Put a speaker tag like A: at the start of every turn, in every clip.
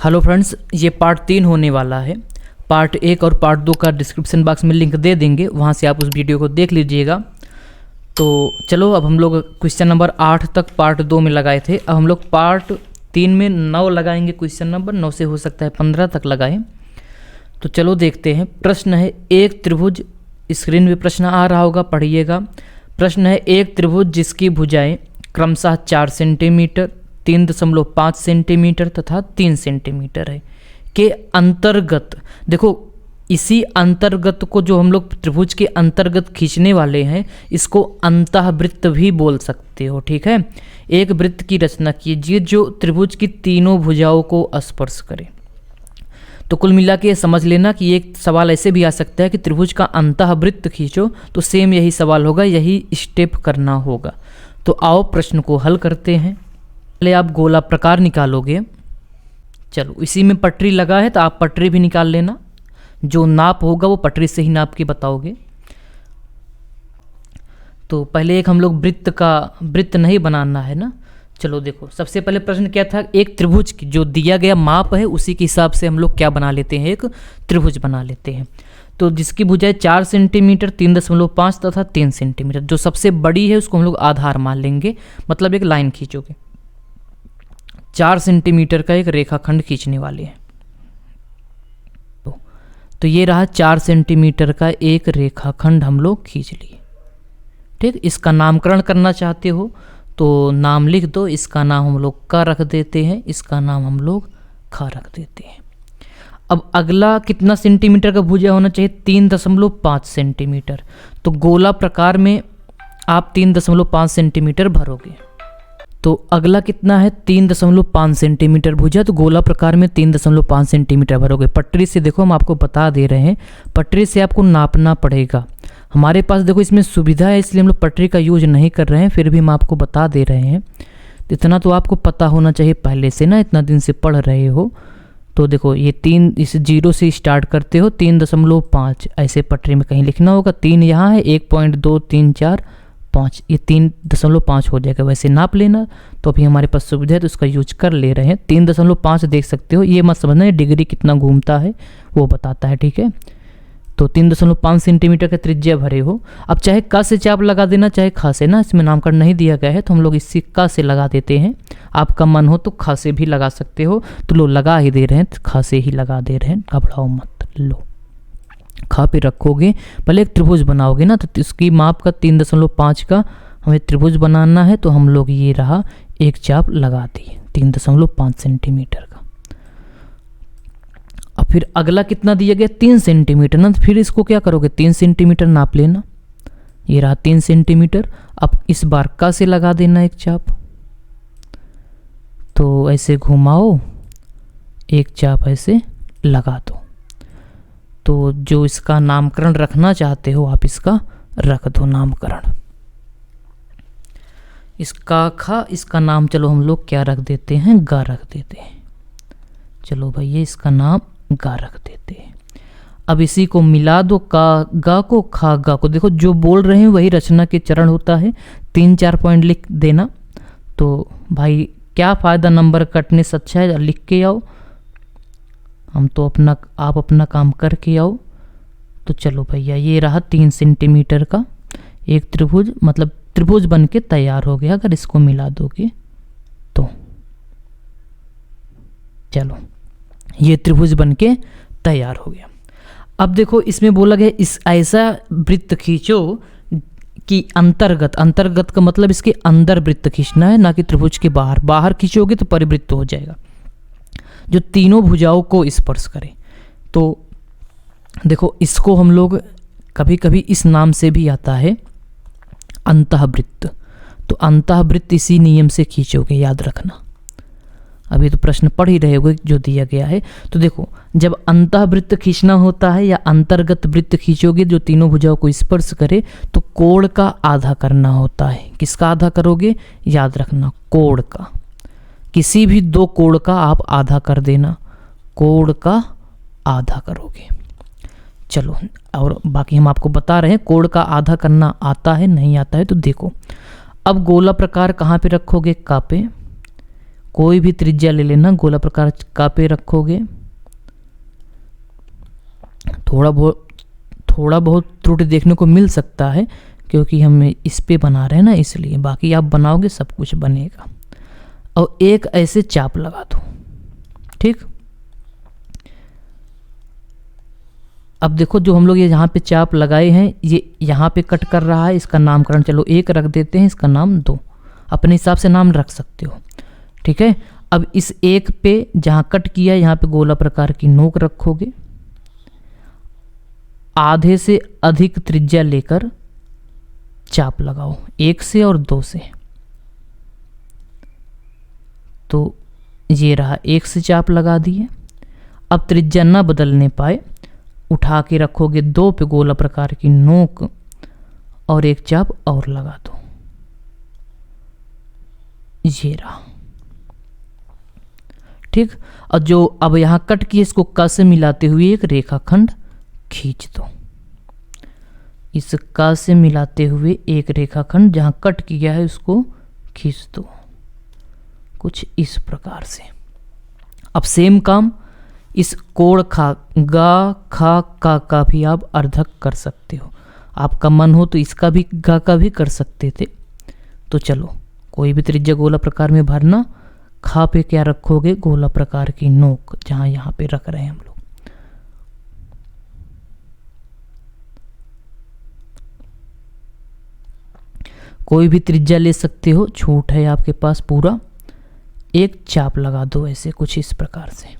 A: Hello friends, ये part 3 होने वाला है। पार्ट 1 और पार्ट 2 का डिस्क्रिप्शन बॉक्स में लिंक दे देंगे, वहाँ से आप उस वीडियो को देख लीजिएगा। तो चलो, अब हम लोग क्वेश्चन नंबर 8 तक पार्ट 2 में लगाए थे। अब हम लोग पार्ट 3 में 9 लगाएंगे। क्वेश्चन नंबर 9 से हो सकता है 15 तक लगाएं। तो चलो देखते हैं। प्रश्न है, एक त्रिभुज, स्क्रीन पे प्रश्न आ रहा होगा, पढ़िएगा। प्रश्न है, एक त्रिभुज जिसकी भुजाएं क्रमशः 4 सेंटीमीटर, 3.5 सेंटीमीटर तथा 3 सेंटीमीटर है के अंतर्गत, देखो इसी अंतर्गत को जो हम लोग त्रिभुज के अंतर्गत खींचने वाले हैं, इसको अंतःवृत्त भी बोल सकते हो, ठीक है। एक वृत्त की रचना कीजिए जो त्रिभुज की तीनों भुजाओं को स्पर्श करे। तो कुल मिला के समझ लेना कि एक सवाल ऐसे भी आ सकता है कि त्रिभुज का अंतःवृत्त खींचो, तो सेम यही सवाल होगा, यही स्टेप करना होगा। तो आओ प्रश्न को हल करते हैं। पहले आप गोला प्रकार निकालोगे। चलो, इसी में पटरी लगा है तो आप पटरी भी निकाल लेना। जो नाप होगा वो पटरी से ही नाप के बताओगे। तो पहले एक हम लोग वृत्त नहीं बनाना है ना। चलो देखो, सबसे पहले प्रश्न क्या था, एक त्रिभुज की जो दिया गया माप है उसी के हिसाब से हम लोग क्या बना लेते हैं, एक त्रिभुज बना लेते हैं। तो जिसकी भुजाएं 4 सेंटीमीटर, 3.5 तथा 3 सेंटीमीटर, जो सबसे बड़ी है उसको हम लोग आधार मान लेंगे, मतलब एक लाइन खींचोगे। 4 सेंटीमीटर का एक रेखाखंड खींचने वाले हैं। तो ये रहा 4 सेंटीमीटर का एक रेखाखंड हम लोग खींच लिए, ठीक। इसका नामकरण करना चाहते हो तो नाम लिख दो। इसका नाम हम लोग का रख देते हैं, इसका नाम हम लोग खा रख देते हैं। अब अगला कितना सेंटीमीटर का भुजा होना चाहिए, 3.5 सेंटीमीटर। तो गोला प्रकार में आप 3.5 सेंटीमीटर भरोगे। तो अगला कितना है, 3.5 सेंटीमीटर भुजा, तो गोला प्रकार में 3.5 सेंटीमीटर भरोगे। पटरी से देखो, हम आपको बता दे रहे हैं, पटरी से आपको नापना पड़ेगा। हमारे पास देखो इसमें सुविधा है, इसलिए हम लोग पटरी का यूज नहीं कर रहे हैं, फिर भी हम आपको बता दे रहे हैं। इतना तो आपको पता होना चाहिए पहले से ना, इतना दिन से पढ़ रहे हो। तो देखो ये 3, इस 0 से स्टार्ट करते हो, 3.5 ऐसे पटरी में कहीं लिखना होगा। 3 यहाँ है, 1.2 3 4 5, ये 3.5 हो जाएगा। वैसे नाप लेना, तो अभी हमारे पास सुविधा है तो उसका यूज कर ले रहे हैं। 3.5 देख सकते हो, ये मत समझना डिग्री कितना घूमता है वो बताता है, ठीक है। तो 3.5 सेंटीमीटर का त्रिज्या भरे हो। अब चाहे का से चाप लगा देना, चाहे खा से ना, इसमें नामकरण नहीं दिया गया है तो हम लोग इसी का से लगा देते हैं। आपका मन हो तो खा से भी लगा सकते हो। तो लो, लगा ही दे रहे हैं, खा से ही लगा दे रहे हैं, घबराओ मत। लो, खा पे रखोगे। पहले एक त्रिभुज बनाओगे ना, तो इसकी माप का 3.5 का हमें त्रिभुज बनाना है। तो हम लोग ये रहा एक चाप लगा दिए 3.5 सेंटीमीटर का। अब फिर अगला कितना दिया गया, 3 सेंटीमीटर ना, तो फिर इसको क्या करोगे, 3 सेंटीमीटर नाप लेना। ये रहा 3 सेंटीमीटर। अब इस बार का से लगा देना एक चाप। तो ऐसे घुमाओ, एक चाप ऐसे लगा दो। तो जो इसका नामकरण रखना चाहते हो आप इसका रख दो नामकरण। इसका खा, इसका नाम चलो हम लोग क्या रख देते हैं, गा रख देते हैं। चलो भैया, इसका नाम गा रख देते हैं। अब इसी को मिला दो, का गा को, खा गा को। देखो जो बोल रहे हैं वही रचना के चरण होता है। 3-4 पॉइंट लिख देना। तो भाई क्या फ़ायदा नंबर कटने से, अच्छा है लिख के आओ। हम तो आप अपना काम करके आओ। तो चलो भैया, ये रहा 3 सेंटीमीटर का एक त्रिभुज, मतलब त्रिभुज बन के तैयार हो गया अगर इसको मिला दोगे तो। चलो, ये त्रिभुज बन के तैयार हो गया। अब देखो इसमें बोला गया इस ऐसा वृत्त खींचो कि अंतर्गत का मतलब इसके अंदर वृत्त खींचना है, ना कि त्रिभुज के बाहर। बाहर खींचोगे तो परिवृत्त हो जाएगा, जो तीनों भुजाओं को स्पर्श करे। तो देखो इसको हम लोग कभी कभी इस नाम से भी आता है, अंतःवृत्त। तो अंतःवृत्त इसी नियम से खींचोगे, याद रखना। अभी तो प्रश्न पढ़ ही रहे होगे जो दिया गया है। तो देखो, जब अंतःवृत्त खींचना होता है या अंतर्गत वृत्त खींचोगे जो तीनों भुजाओं को स्पर्श करे, तो कोण का आधा करना होता है। किसका आधा करोगे, याद रखना, कोण का। किसी भी 2 कोण का आप आधा कर देना, कोण का आधा करोगे। चलो, और बाकी हम आपको बता रहे हैं कोण का आधा करना आता है नहीं आता है। तो देखो, अब गोला प्रकार कहाँ पे रखोगे, का पे। कोई भी त्रिज्या ले लेना, गोला प्रकार का पे रखोगे। थोड़ा बहुत त्रुटि देखने को मिल सकता है क्योंकि हम इस पे बना रहे हैं ना, इसलिए। बाकी आप बनाओगे सब कुछ बनेगा। और एक ऐसे चाप लगा दो, ठीक। अब देखो जो हम लोग ये यहाँ पे चाप लगाए हैं, ये यहाँ पे कट कर रहा है, इसका नामकरण चलो 1 रख देते हैं, इसका नाम 2। अपने हिसाब से नाम रख सकते हो, ठीक है। अब इस 1 पे जहाँ कट किया है यहाँ पे गोला प्रकार की नोक रखोगे। आधे से अधिक त्रिज्या लेकर चाप लगाओ, 1 से और 2 से। तो ये रहा, 1 से चाप लगा दिए। अब त्रिज्या न बदलने पाए, उठा के रखोगे 2 पे गोला प्रकार की नोक और 1 चाप और लगा दो, ये रहा, ठीक। और जो अब यहां कट किए इसको क से मिलाते हुए एक रेखाखंड खींच दो। इस क से मिलाते हुए एक रेखाखंड जहां कट किया है उसको खींच दो, कुछ इस प्रकार से। अब सेम काम इस कोण खा गा खा का भी आप अर्धक कर सकते हो। आपका मन हो तो इसका भी गा का भी कर सकते थे। तो चलो, कोई भी त्रिज्या गोला प्रकार में भरना। खा पे क्या रखोगे, गोला प्रकार की नोक, जहां यहां पे रख रहे हैं हम लोग। कोई भी त्रिज्या ले सकते हो, छूट है आपके पास पूरा। एक चाप लगा दो ऐसे कुछ इस प्रकार से।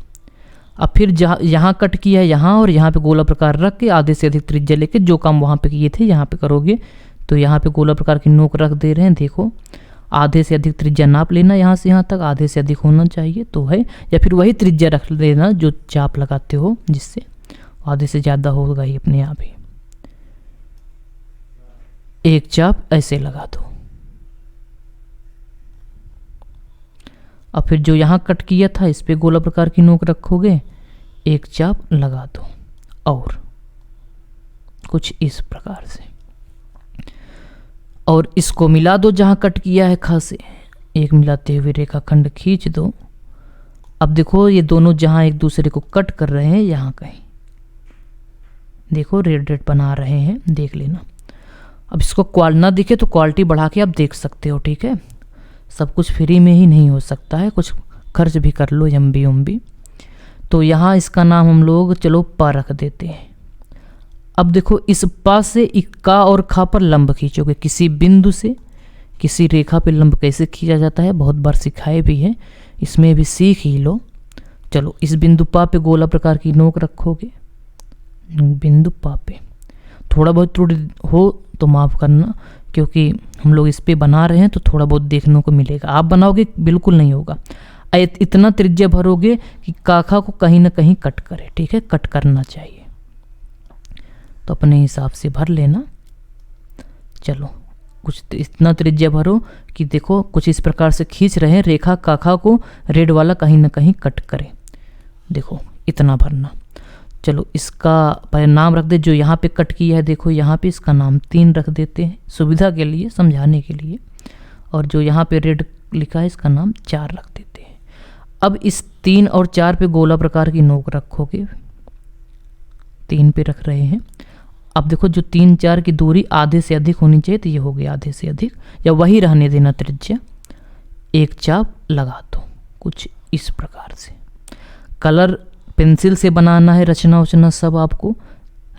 A: अब फिर जहाँ यहाँ कट किया है यहाँ और यहाँ पे गोला प्रकार रख के आधे से अधिक त्रिज्या लेके जो काम वहाँ पे किए थे यहाँ पे करोगे। तो यहाँ पे गोला प्रकार की नोक रख दे रहे हैं, देखो आधे से अधिक त्रिज्या नाप लेना, यहाँ से यहाँ तक आधे से अधिक होना चाहिए तो है, या फिर वही त्रिज्या रख देना जो चाप लगाते हो, जिससे आधे से ज़्यादा होगा ही अपने आप ही। एक चाप ऐसे लगा दो। अब फिर जो यहाँ कट किया था इस पे गोला प्रकार की नोक रखोगे, एक चाप लगा दो और कुछ इस प्रकार से, और इसको मिला दो जहाँ कट किया है खा से, एक मिलाते हुए रेखाखंड खींच दो। अब देखो ये दोनों जहाँ एक दूसरे को कट कर रहे हैं यहाँ कहीं देखो रेड रेड बना रहे हैं, देख लेना। अब इसको ना दिखे तो क्वालिटी बढ़ा के आप देख सकते हो, ठीक है। सब कुछ फ्री में ही नहीं हो सकता है, कुछ खर्च भी कर लो यम्बी। तो यहाँ इसका नाम हम लोग चलो पा रख देते हैं। अब देखो इस पा से इक्का और खा पर लंब खींचोगे, किसी बिंदु से किसी रेखा पे लंब कैसे खींचा जाता है बहुत बार सिखाए भी है, इसमें भी सीख ही लो। चलो इस बिंदु पा पे गोला प्रकार की नोक रखोगे, बिंदु पा पे। थोड़ा बहुत त्रुटि हो तो माफ़ करना, क्योंकि हम लोग इस पे बना रहे हैं तो थोड़ा बहुत देखने को मिलेगा। आप बनाओगे बिल्कुल नहीं होगा। इतना त्रिज्या भरोगे कि काखा को कहीं ना कहीं कट करे, ठीक है, कट करना चाहिए। तो अपने हिसाब से भर लेना। चलो कुछ इतना त्रिज्या भरो कि देखो कुछ इस प्रकार से खींच रहे हैं, रेखा काखा को रेड वाला कहीं ना कहीं कट करे, देखो इतना भरना। चलो इसका परिणाम रख दे, जो यहाँ पे कट किया है देखो यहाँ पे, इसका नाम 3 रख देते हैं सुविधा के लिए, समझाने के लिए। और जो यहाँ पे रेड लिखा है इसका नाम 4 रख देते हैं। अब इस 3 और 4 पे गोला प्रकार की नोक रखोगे, 3 पे रख रहे हैं। अब देखो जो 3-4 की दूरी आधे से अधिक होनी चाहिए, तो ये हो गया आधे से अधिक, या वही रहने देना त्रिज्या। एक चाप लगा दो कुछ इस प्रकार से। कलर पेंसिल से बनाना है, रचना उचना सब आपको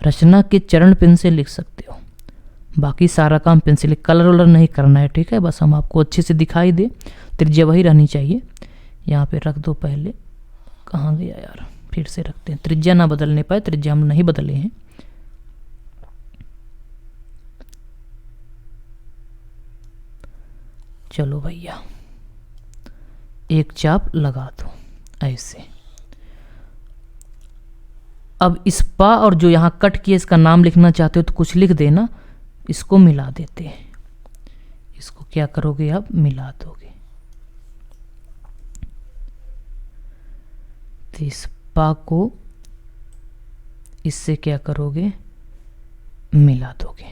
A: रचना के चरण पेन से लिख सकते हो, बाकी सारा काम पेंसिल, कलर वलर नहीं करना है, ठीक है। बस हम आपको अच्छे से दिखाई दे, त्रिज्या वही रहनी चाहिए। यहाँ पे रख दो पहले, कहाँ गया यार, फिर से रखते हैं, त्रिज्या ना बदलने पाए, त्रिज्या हम नहीं बदले हैं। चलो भैया एक चाप लगा दो ऐसे। अब इस पा और जो यहाँ कट किए इसका नाम लिखना चाहते हो तो कुछ लिख देना, इसको मिला देते हैं। इसको क्या करोगे आप, मिला दोगे। तो इस पा को इससे क्या करोगे, मिला दोगे,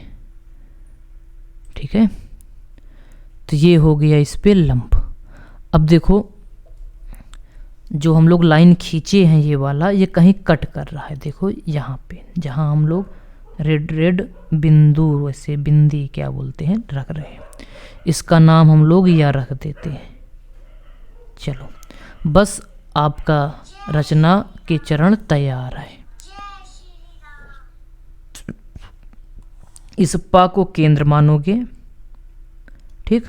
A: ठीक है। तो ये हो गया इस पे लंब। अब देखो जो हम लोग लाइन खींचे हैं ये वाला, ये कहीं कट कर रहा है। देखो यहाँ पे जहाँ हम लोग रेड रेड बिंदु, वैसे बिंदी क्या बोलते हैं, रख रहे हैं, इसका नाम हम लोग या रख देते हैं। चलो बस आपका रचना के चरण तैयार है। इस पा को केंद्र मानोगे, ठीक।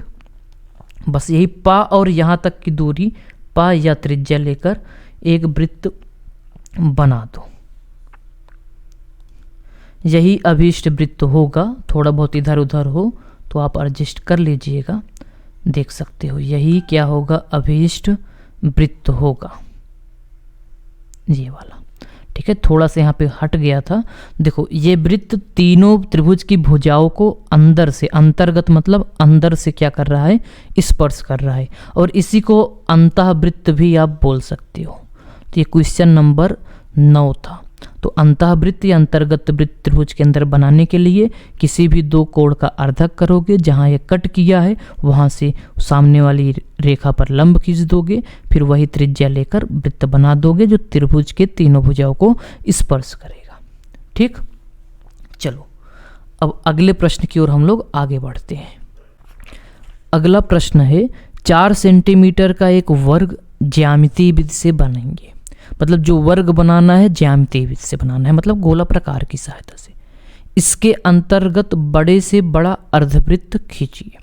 A: बस यही पा और यहाँ तक की दूरी पा या त्रिज्या लेकर एक वृत्त बना दो। यही अभीष्ट वृत्त होगा। थोड़ा बहुत इधर उधर हो तो आप एडजस्ट कर लीजिएगा, देख सकते हो। यही क्या होगा, अभीष्ट वृत्त होगा, ये वाला, ठीक है। थोड़ा सा यहाँ पे हट गया था। देखो ये वृत्त तीनों त्रिभुज की भुजाओं को अंदर से, अंतर्गत मतलब अंदर से क्या कर रहा है, स्पर्श कर रहा है, और इसी को अंतःवृत्त भी आप बोल सकते हो। तो ये क्वेश्चन नंबर 9 था। तो अंतःवृत्त या अंतर्गत वृत्त त्रिभुज के अंदर बनाने के लिए किसी भी दो कोण का अर्धक करोगे, जहाँ ये कट किया है वहाँ से सामने वाली रेखा पर लंब खींच दोगे, फिर वही त्रिज्या लेकर वृत्त बना दोगे जो त्रिभुज के तीनों भुजाओं को स्पर्श करेगा, ठीक। चलो अब अगले प्रश्न की ओर हम लोग आगे बढ़ते हैं। अगला प्रश्न है 4 सेंटीमीटर का एक वर्ग ज्यामितीय विधि से बनेंगे। मतलब जो वर्ग बनाना है ज्यामितीय विधि से बनाना है, मतलब गोला प्रकार की सहायता से। इसके अंतर्गत बड़े से बड़ा अर्धवृत्त खींचिए।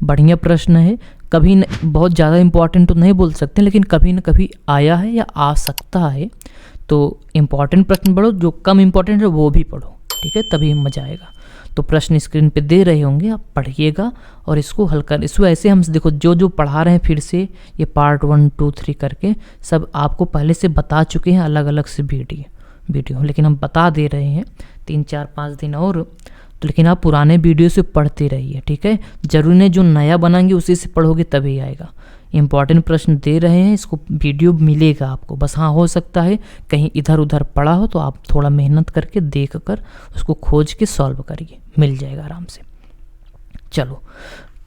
A: बढ़िया प्रश्न है। कभी न, बहुत ज़्यादा इंपॉर्टेंट तो नहीं बोल सकते, लेकिन कभी न कभी आया है या आ सकता है। तो इम्पॉर्टेंट प्रश्न पढ़ो, जो कम इम्पॉर्टेंट है वो भी पढ़ो, ठीक है, तभी मजा आएगा। तो प्रश्न स्क्रीन पे दे रहे होंगे, आप पढ़िएगा और इसको हल कर। इसको ऐसे हम देखो जो जो पढ़ा रहे हैं फिर से ये पार्ट 1, 2, 3 करके सब आपको पहले से बता चुके हैं, अलग अलग से वीडियो, लेकिन हम बता दे रहे हैं 3, 4, 5 दिन और। तो लेकिन आप पुराने वीडियो से पढ़ते रहिए, ठीक है। जरूरी नहीं जो नया बनाएंगे उसी से पढ़ोगे तभी आएगा। इंपॉर्टेंट प्रश्न दे रहे हैं, इसको वीडियो मिलेगा आपको। बस हाँ, हो सकता है कहीं इधर उधर पड़ा हो तो आप थोड़ा मेहनत करके देख कर उसको खोज के सॉल्व करिए, मिल जाएगा आराम से। चलो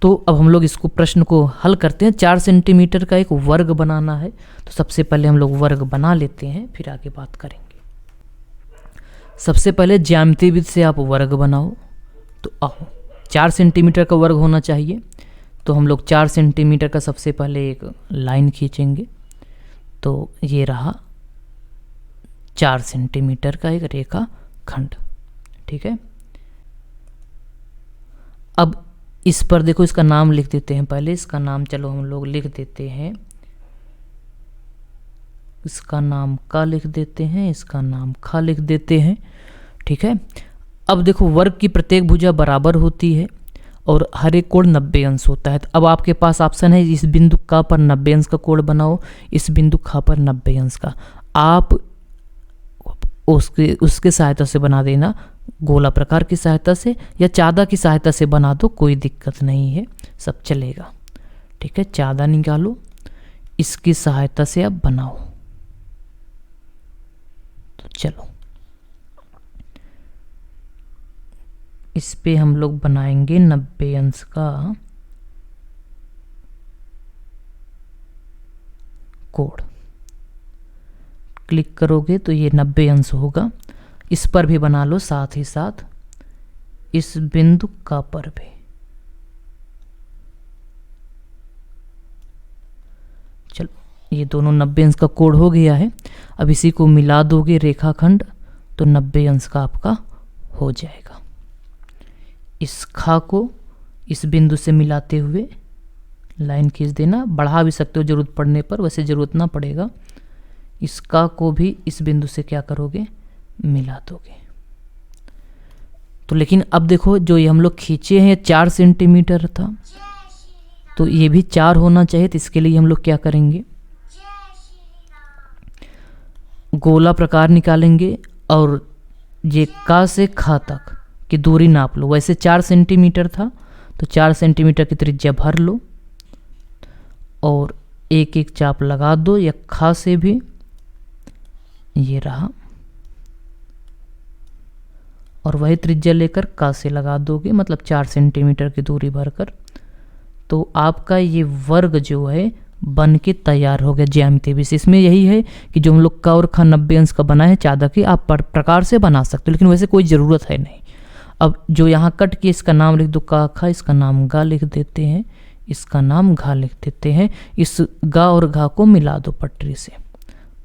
A: तो अब हम लोग इसको प्रश्न को हल करते हैं। 4 सेंटीमीटर का एक वर्ग बनाना है, तो सबसे पहले हम लोग वर्ग बना लेते हैं, फिर आगे बात करेंगे। सबसे पहले ज्यामितीय विधि से आप वर्ग बनाओ। तो आओ 4 सेंटीमीटर का वर्ग होना चाहिए, तो हम लोग 4 सेंटीमीटर का सबसे पहले एक लाइन खींचेंगे। तो ये रहा 4 सेंटीमीटर का एक रेखा खंड, ठीक है। अब इस पर देखो, इसका नाम लिख देते हैं पहले। इसका नाम चलो हम लोग लिख देते हैं, इसका नाम का लिख देते हैं, इसका नाम खा लिख देते हैं, ठीक है। अब देखो वर्ग की प्रत्येक भुजा बराबर होती है और हर एक कोण 90 अंश होता है। तो अब आपके पास ऑप्शन है, इस बिंदु का पर 90 अंश का कोण बनाओ, इस बिंदु खा पर 90 अंश का। आप उसके सहायता से बना देना, गोला प्रकार की सहायता से या चादा की सहायता से बना दो, कोई दिक्कत नहीं है, सब चलेगा, ठीक है। चादा निकालो, इसकी सहायता से आप बनाओ। तो चलो इस पे हम लोग बनाएंगे 90 अंश का कोण। क्लिक करोगे तो ये 90 अंश होगा। इस पर भी बना लो, साथ ही साथ इस बिंदु का पर भी। चलो ये दोनों 90 अंश का कोण हो गया है। अब इसी को मिला दोगे रेखाखंड, तो 90 अंश का आपका हो जाएगा। इस खा को इस बिंदु से मिलाते हुए लाइन खींच देना। बढ़ा भी सकते हो जरूरत पड़ने पर, वैसे जरूरत ना पड़ेगा। इस का को भी इस बिंदु से क्या करोगे, मिला दोगे। तो लेकिन अब देखो जो ये हम लोग खींचे हैं 4 सेंटीमीटर था, तो ये भी 4 होना चाहिए। तो इसके लिए हम लोग क्या करेंगे, गोला प्रकार निकालेंगे और ये का से खा तक की दूरी नाप लो। वैसे 4 सेंटीमीटर था, तो 4 सेंटीमीटर की त्रिज्या भर लो और एक एक चाप लगा दो। या खा से भी ये रहा, और वही त्रिज्या लेकर का से लगा दोगे, मतलब 4 सेंटीमीटर की दूरी भरकर। तो आपका ये वर्ग जो है बन के तैयार हो गया ज्यामितीय विषय। इसमें यही है कि जो हम लोग का और खा 90 अंश का बना है चादर की, आप प्रकार से बना सकते हो, लेकिन वैसे कोई ज़रूरत है नहीं। अब जो यहाँ कट के इसका नाम लिख दो का खा, इसका नाम गा लिख देते हैं, इसका नाम घा लिख देते हैं। इस गा और घा को मिला दो पटरी से,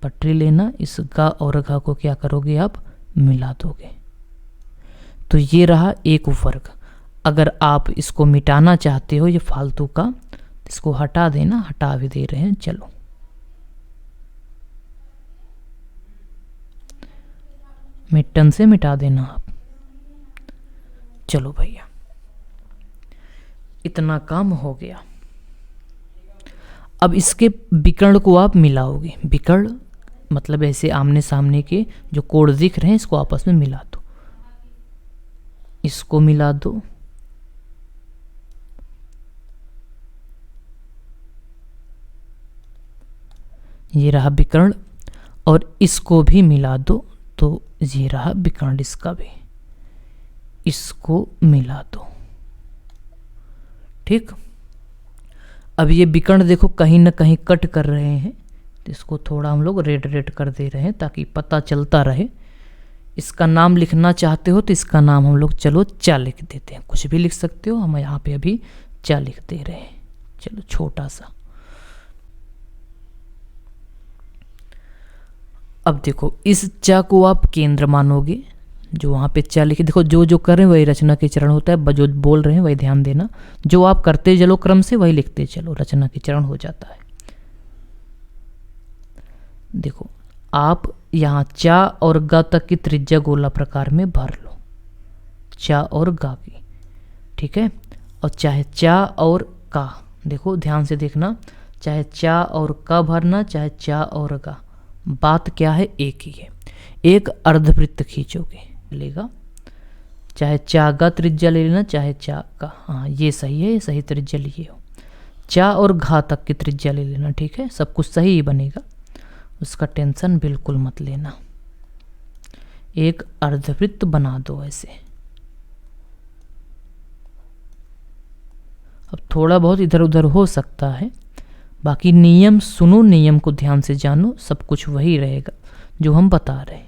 A: पटरी लेना, इस गा और घा को क्या करोगे आप मिला दोगे, तो ये रहा एक वर्ग। अगर आप इसको मिटाना चाहते हो ये फालतू का, इसको हटा देना, हटा भी दे रहे हैं। चलो मिटन से मिटा देना आप। चलो भैया इतना काम हो गया। अब इसके विकर्ण को आप मिलाओगे, विकर्ण मतलब ऐसे आमने सामने के जो कोण दिख रहे हैं इसको आपस में मिला दो, इसको मिला दो, ये रहा विकर्ण, और इसको भी मिला दो, तो ये रहा विकर्ण, इसका भी, इसको मिला दो। ठीक, अब ये विकर्ण देखो कहीं ना कहीं कट कर रहे हैं, तो इसको थोड़ा हम लोग रेड रेड कर दे रहे हैं ताकि पता चलता रहे। इसका नाम लिखना चाहते हो तो इसका नाम हम लोग चलो चा लिख देते हैं, कुछ भी लिख सकते हो, हम यहाँ पे अभी चा लिख दे रहे हैं। चलो छोटा सा। अब देखो इस चा को आप केंद्र मानोगे, जो वहाँ पे चा लिखे, देखो जो जो कर रहे हैं वही रचना के चरण होता है, जो बोल रहे हैं वही ध्यान देना, जो आप करते चलो क्रम से वही लिखते चलो, रचना के चरण हो जाता है। देखो आप यहाँ चा और गा तक की त्रिज्या गोला प्रकार में भर लो, चा और गा की, ठीक है। और चाहे चा और का, देखो ध्यान से देखना, चाहे चा और का भरना, चाहे चा और गा, बात क्या है एक ही है। एक अर्धवृत्त खींचोगे लेगा, चाहे चा गा त्रिज्या ले लेना, चाहे चा का, हाँ ये सही है, ये सही त्रिज्या लिए हो। चा और घा तक की त्रिज्या ले लेना, ठीक है, सब कुछ सही ही बनेगा, उसका टेंशन बिल्कुल मत लेना। एक अर्धवृत्त बना दो ऐसे। अब थोड़ा बहुत इधर उधर हो सकता है, बाकी नियम सुनो, नियम को ध्यान से जानो, सब कुछ वही रहेगा जो हम बता रहे हैं।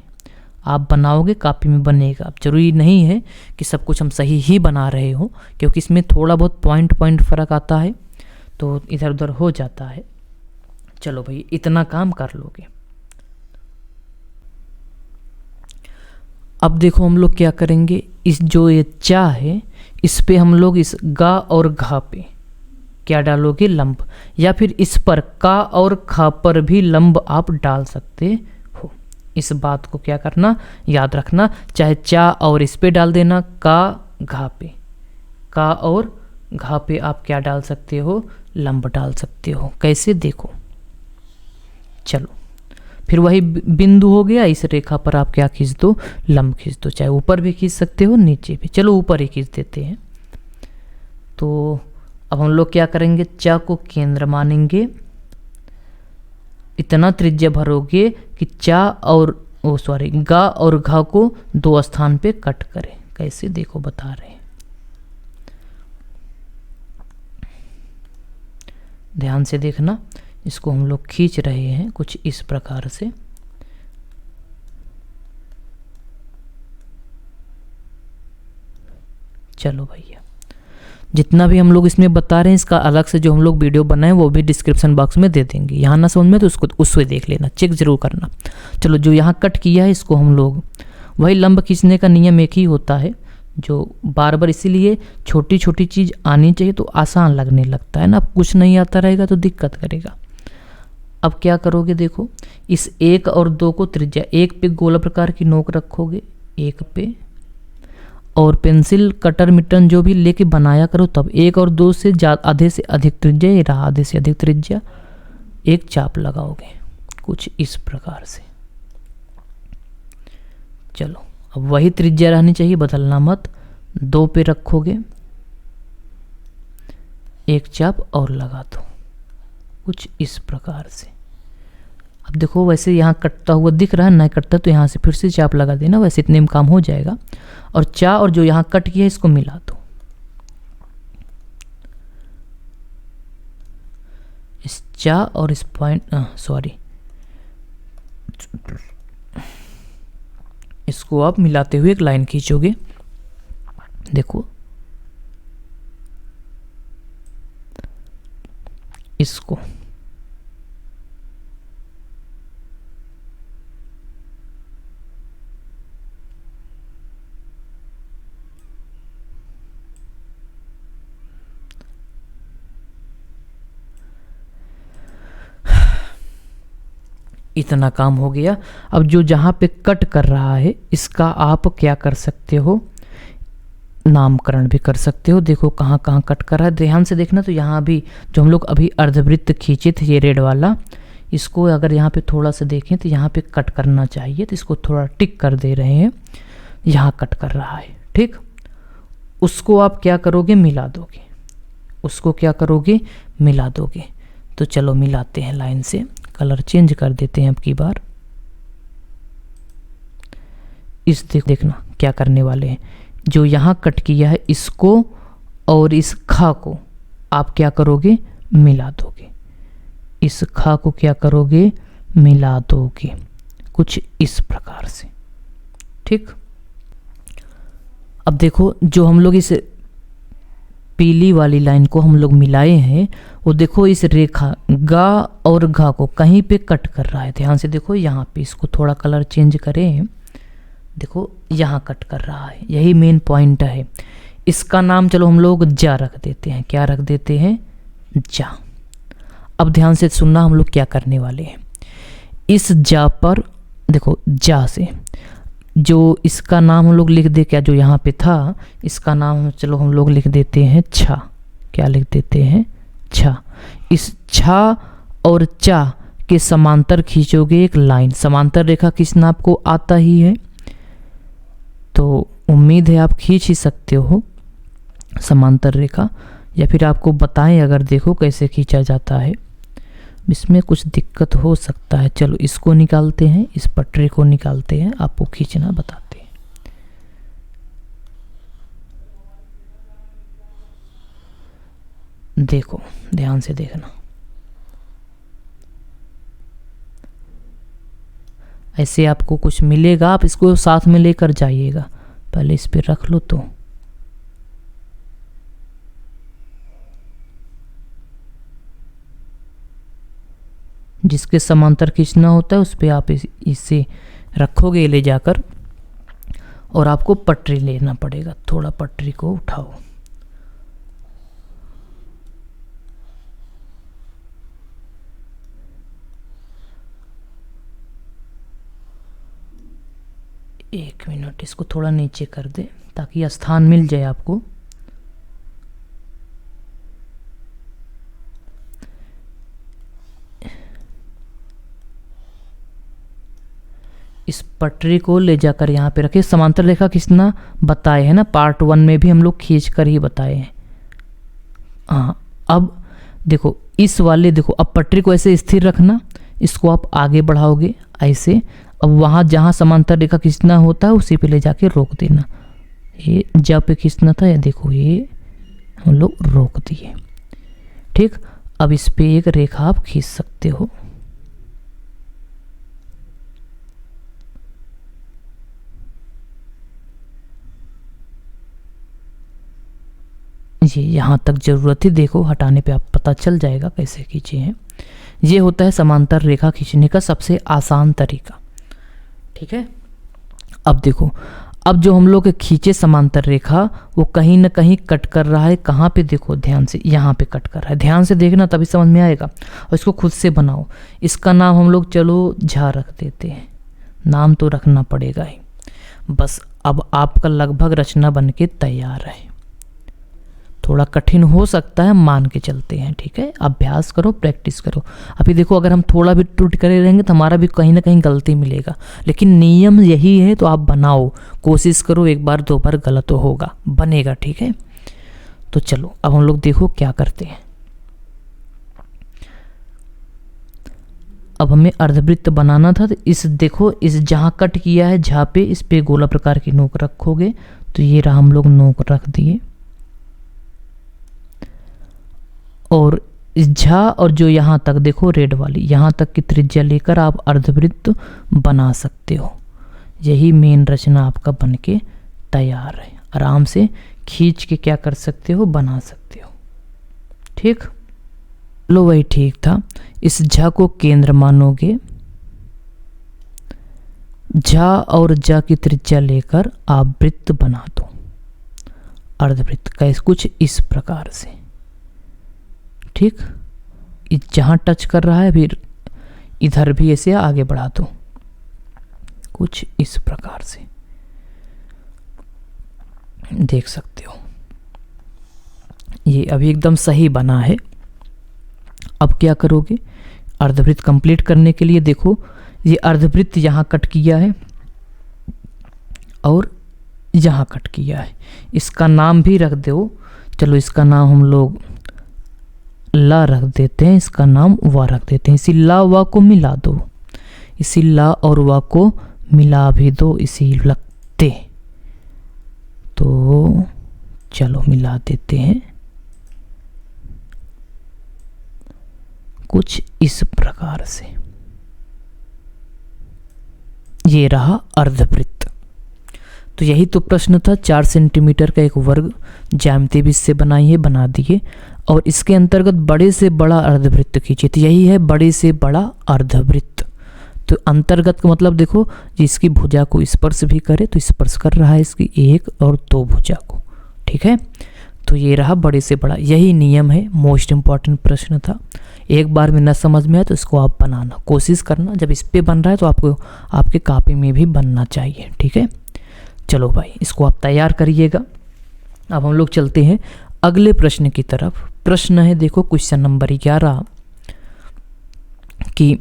A: आप बनाओगे कापी में बनेगा। अब जरूरी नहीं है कि सब कुछ हम सही ही बना रहे हो, क्योंकि इसमें थोड़ा बहुत पॉइंट फर्क आता है तो इधर उधर हो जाता है। चलो भाई इतना काम कर लोगे। अब देखो हम लोग क्या करेंगे, इस जो ये चा है इस पे हम लोग इस गा और घा पे क्या डालोगे लंब, या फिर इस पर का और खा पर भी लंब आप डाल सकते हो। इस बात को क्या करना याद रखना, चाहे चा और इस पे डाल देना, का घा पे, का और घा पे आप क्या डाल सकते हो लंब डाल सकते हो। कैसे देखो, चलो फिर वही बिंदु हो गया, इस रेखा पर आप क्या खींच दो लंब खींच दो, चाहे ऊपर भी खींच सकते हो नीचे भी, चलो ऊपर ही खींच देते हैं। तो अब हम लोग क्या करेंगे, चा को केंद्र मानेंगे, इतना त्रिज्या भरोगे कि चा और गा और घा को दो स्थान पे कट करें। कैसे देखो बता रहे हैं, ध्यान से देखना, इसको हम लोग खींच रहे हैं कुछ इस प्रकार से। चलो भैया जितना भी हम लोग इसमें बता रहे हैं इसका अलग से जो हम लोग वीडियो बनाए वो भी डिस्क्रिप्शन बॉक्स में दे देंगे। यहाँ ना समझ में तो उसको उससे देख लेना, चेक जरूर करना। चलो जो यहाँ कट किया है इसको हम लोग, वही लंब खींचने का नियम एक ही होता है जो बार बार, इसीलिए छोटी छोटी चीज़ आनी चाहिए तो आसान लगने लगता है ना। अब कुछ नहीं आता रहेगा तो दिक्कत करेगा। अब क्या करोगे, देखो इस 1 और 2 को त्रिज्या 1 पे गोला प्रकार की नोक रखोगे, 1 पे, और पेंसिल कटर मिटन जो भी लेके बनाया करो, तब 1 और 2 से आधे से अधिक त्रिज्या, ये रहा आधे से अधिक त्रिज्या, एक चाप लगाओगे कुछ इस प्रकार से। चलो अब वही त्रिज्या रहनी चाहिए, बदलना मत। 2 पे रखोगे, एक चाप और लगा दो कुछ इस प्रकार से। अब देखो वैसे यहाँ कटता हुआ दिख रहा है, नहीं कटता तो यहाँ से फिर से चाप लगा देना, वैसे इतने में काम हो जाएगा। और चा और जो यहाँ कट किया है इसको मिला दो। इस चा और इस पॉइंट सॉरी इसको आप मिलाते हुए एक लाइन खींचोगे। देखो इसको इतना काम हो गया। अब जो जहाँ पे कट कर रहा है इसका आप क्या कर सकते हो, नामकरण भी कर सकते हो। देखो कहाँ कहाँ कट कर रहा है, ध्यान से देखना। तो यहाँ भी जो हम लोग अभी अर्धवृत्त खींचे थे ये रेड वाला, इसको अगर यहाँ पे थोड़ा सा देखें तो यहाँ पे कट करना चाहिए, तो इसको थोड़ा टिक कर दे रहे हैं, यहाँ कट कर रहा है। ठीक, उसको आप क्या करोगे, मिला दोगे, उसको क्या करोगे, मिला दोगे। तो चलो मिलाते हैं लाइन से, कलर चेंज कर देते हैं अब की बार। इस देखना क्या करने वाले हैं, जो यहाँ कट किया है इसको और इस खा को आप क्या करोगे, मिला दोगे। इस खा को क्या करोगे, मिला दोगे, कुछ इस प्रकार से। ठीक, अब देखो जो हम लोग इस पीली वाली लाइन को हम लोग मिलाए हैं, वो देखो इस रेखा गा और घा को कहीं पे कट कर रहा है। ध्यान से देखो यहाँ पे, इसको थोड़ा कलर चेंज करें, देखो यहाँ कट कर रहा है, यही मेन पॉइंट है। इसका नाम चलो हम लोग जा रख देते हैं, क्या रख देते हैं, जा। अब ध्यान से सुनना हम लोग क्या करने वाले हैं। इस जा पर देखो, जा से जो इसका नाम हम लोग लिख दे, क्या जो यहाँ पे था इसका नाम चलो हम लोग लिख देते हैं छा। क्या लिख देते हैं, छा। इस छा और चा के समांतर खींचोगे एक लाइन। समांतर रेखा खींचना आपको आता ही है, तो उम्मीद है आप खींच ही सकते हो समांतर रेखा, या फिर आपको बताएं अगर देखो कैसे खींचा जाता है। इसमें कुछ दिक्कत हो सकता है, चलो इसको निकालते हैं, इस पटरी को निकालते हैं, आपको खींचना बताते हैं। देखो ध्यान से देखना, ऐसे आपको कुछ मिलेगा, आप इसको साथ में लेकर जाइएगा। पहले इस पे रख लो, तो जिसके समांतर खींचना होता है उस पे आप इसे रखोगे ले जाकर, और आपको पटरी लेना पड़ेगा। थोड़ा पटरी को उठाओ, एक मिनट, इसको थोड़ा नीचे कर दे ताकि स्थान मिल जाए आपको। इस पटरी को ले जाकर यहाँ पे रखे। समांतर रेखा खींचना बताए हैं ना, पार्ट 1 में भी हम लोग खींच कर ही बताए हैं। हाँ, अब देखो इस वाले, देखो अब पटरी को ऐसे स्थिर रखना, इसको आप आगे बढ़ाओगे ऐसे। अब वहाँ जहाँ समांतर रेखा खींचना होता है उसी पे ले जाके रोक देना। ये जब पे खींचना था, या देखो ये हम लोग रोक दिए। ठीक, अब इस पे एक रेखा आप खींच सकते हो। ये यहाँ तक जरूरत है, देखो हटाने पे आप पता चल जाएगा कैसे खींचे हैं। ये होता है समांतर रेखा खींचने का सबसे आसान तरीका। ठीक है, अब देखो, अब जो हम लोग खींचे समांतर रेखा वो कहीं ना कहीं कट कर रहा है। कहाँ पे, देखो ध्यान से, यहाँ पे कट कर रहा है। ध्यान से देखना तभी समझ में आएगा, और इसको खुद से बनाओ। इसका नाम हम लोग चलो झा रख देते हैं, नाम तो रखना पड़ेगा ही। बस अब आपका लगभग रचना बन के तैयार है। थोड़ा कठिन हो सकता है, मान के चलते हैं। ठीक है, अभ्यास करो, प्रैक्टिस करो। अभी देखो अगर हम थोड़ा भी टूट करे रहेंगे तो हमारा भी कहीं ना कहीं गलती मिलेगा, लेकिन नियम यही है, तो आप बनाओ, कोशिश करो, एक बार दो बार गलत तो होगा, बनेगा। ठीक है, तो चलो अब हम लोग देखो क्या करते हैं। अब हमें अर्धवृत्त बनाना था, तो इस देखो इस जहाँ कट किया है झा पे, इस पे गोला प्रकार की नोक रखोगे, तो ये रहा, हम लोग नोक रख दिए। और इस झा और जो यहाँ तक देखो रेड वाली, यहाँ तक की त्रिज्या लेकर आप अर्धवृत्त बना सकते हो। यही मेन रचना आपका बन के तैयार है। आराम से खींच के क्या कर सकते हो, बना सकते हो। ठीक, लो वही ठीक था। इस झा को केंद्र मानोगे, झा और जा की त्रिज्या लेकर आप वृत्त बना दो, अर्धवृत्त। कैसे? कुछ इस प्रकार से। ठीक, जहाँ टच कर रहा है फिर इधर भी ऐसे आगे बढ़ा दो, कुछ इस प्रकार से देख सकते हो। ये अभी एकदम सही बना है। अब क्या करोगे, अर्धवृत्त कंप्लीट करने के लिए देखो ये अर्धवृत्त यहाँ कट किया है और यहाँ कट किया है। इसका नाम भी रख दो। चलो इसका नाम हम लोग ला रख देते हैं, इसका नाम वा रख देते हैं। इसी ला वा को मिला दो, इसी ला और वा को मिला भी दो इसी लगते। तो चलो मिला देते हैं कुछ इस प्रकार से। ये रहा अर्धवृत्त। तो यही तो प्रश्न था। 4 सेंटीमीटर का एक वर्ग ज्यामिति भी इससे बनाई है, बना दिए। और इसके अंतर्गत बड़े से बड़ा अर्धवृत्त खींचे। तो यही है बड़े से बड़ा अर्धवृत्त। तो अंतर्गत का मतलब देखो, जिसकी भुजा को स्पर्श भी करे तो स्पर्श कर रहा है इसकी 1 और 2 भुजा को। ठीक है, तो ये रहा बड़े से बड़ा। यही नियम है, मोस्ट इम्पॉर्टेंट प्रश्न था। एक बार में न समझ में आए तो इसको आप बनाना कोशिश करना। जब इस पे बन रहा है तो आपको आपके कॉपी में भी बनना चाहिए। ठीक है, चलो भाई इसको आप तैयार करिएगा। अब हम लोग चलते हैं अगले प्रश्न की तरफ। प्रश्न है देखो क्वेश्चन नंबर 11 कि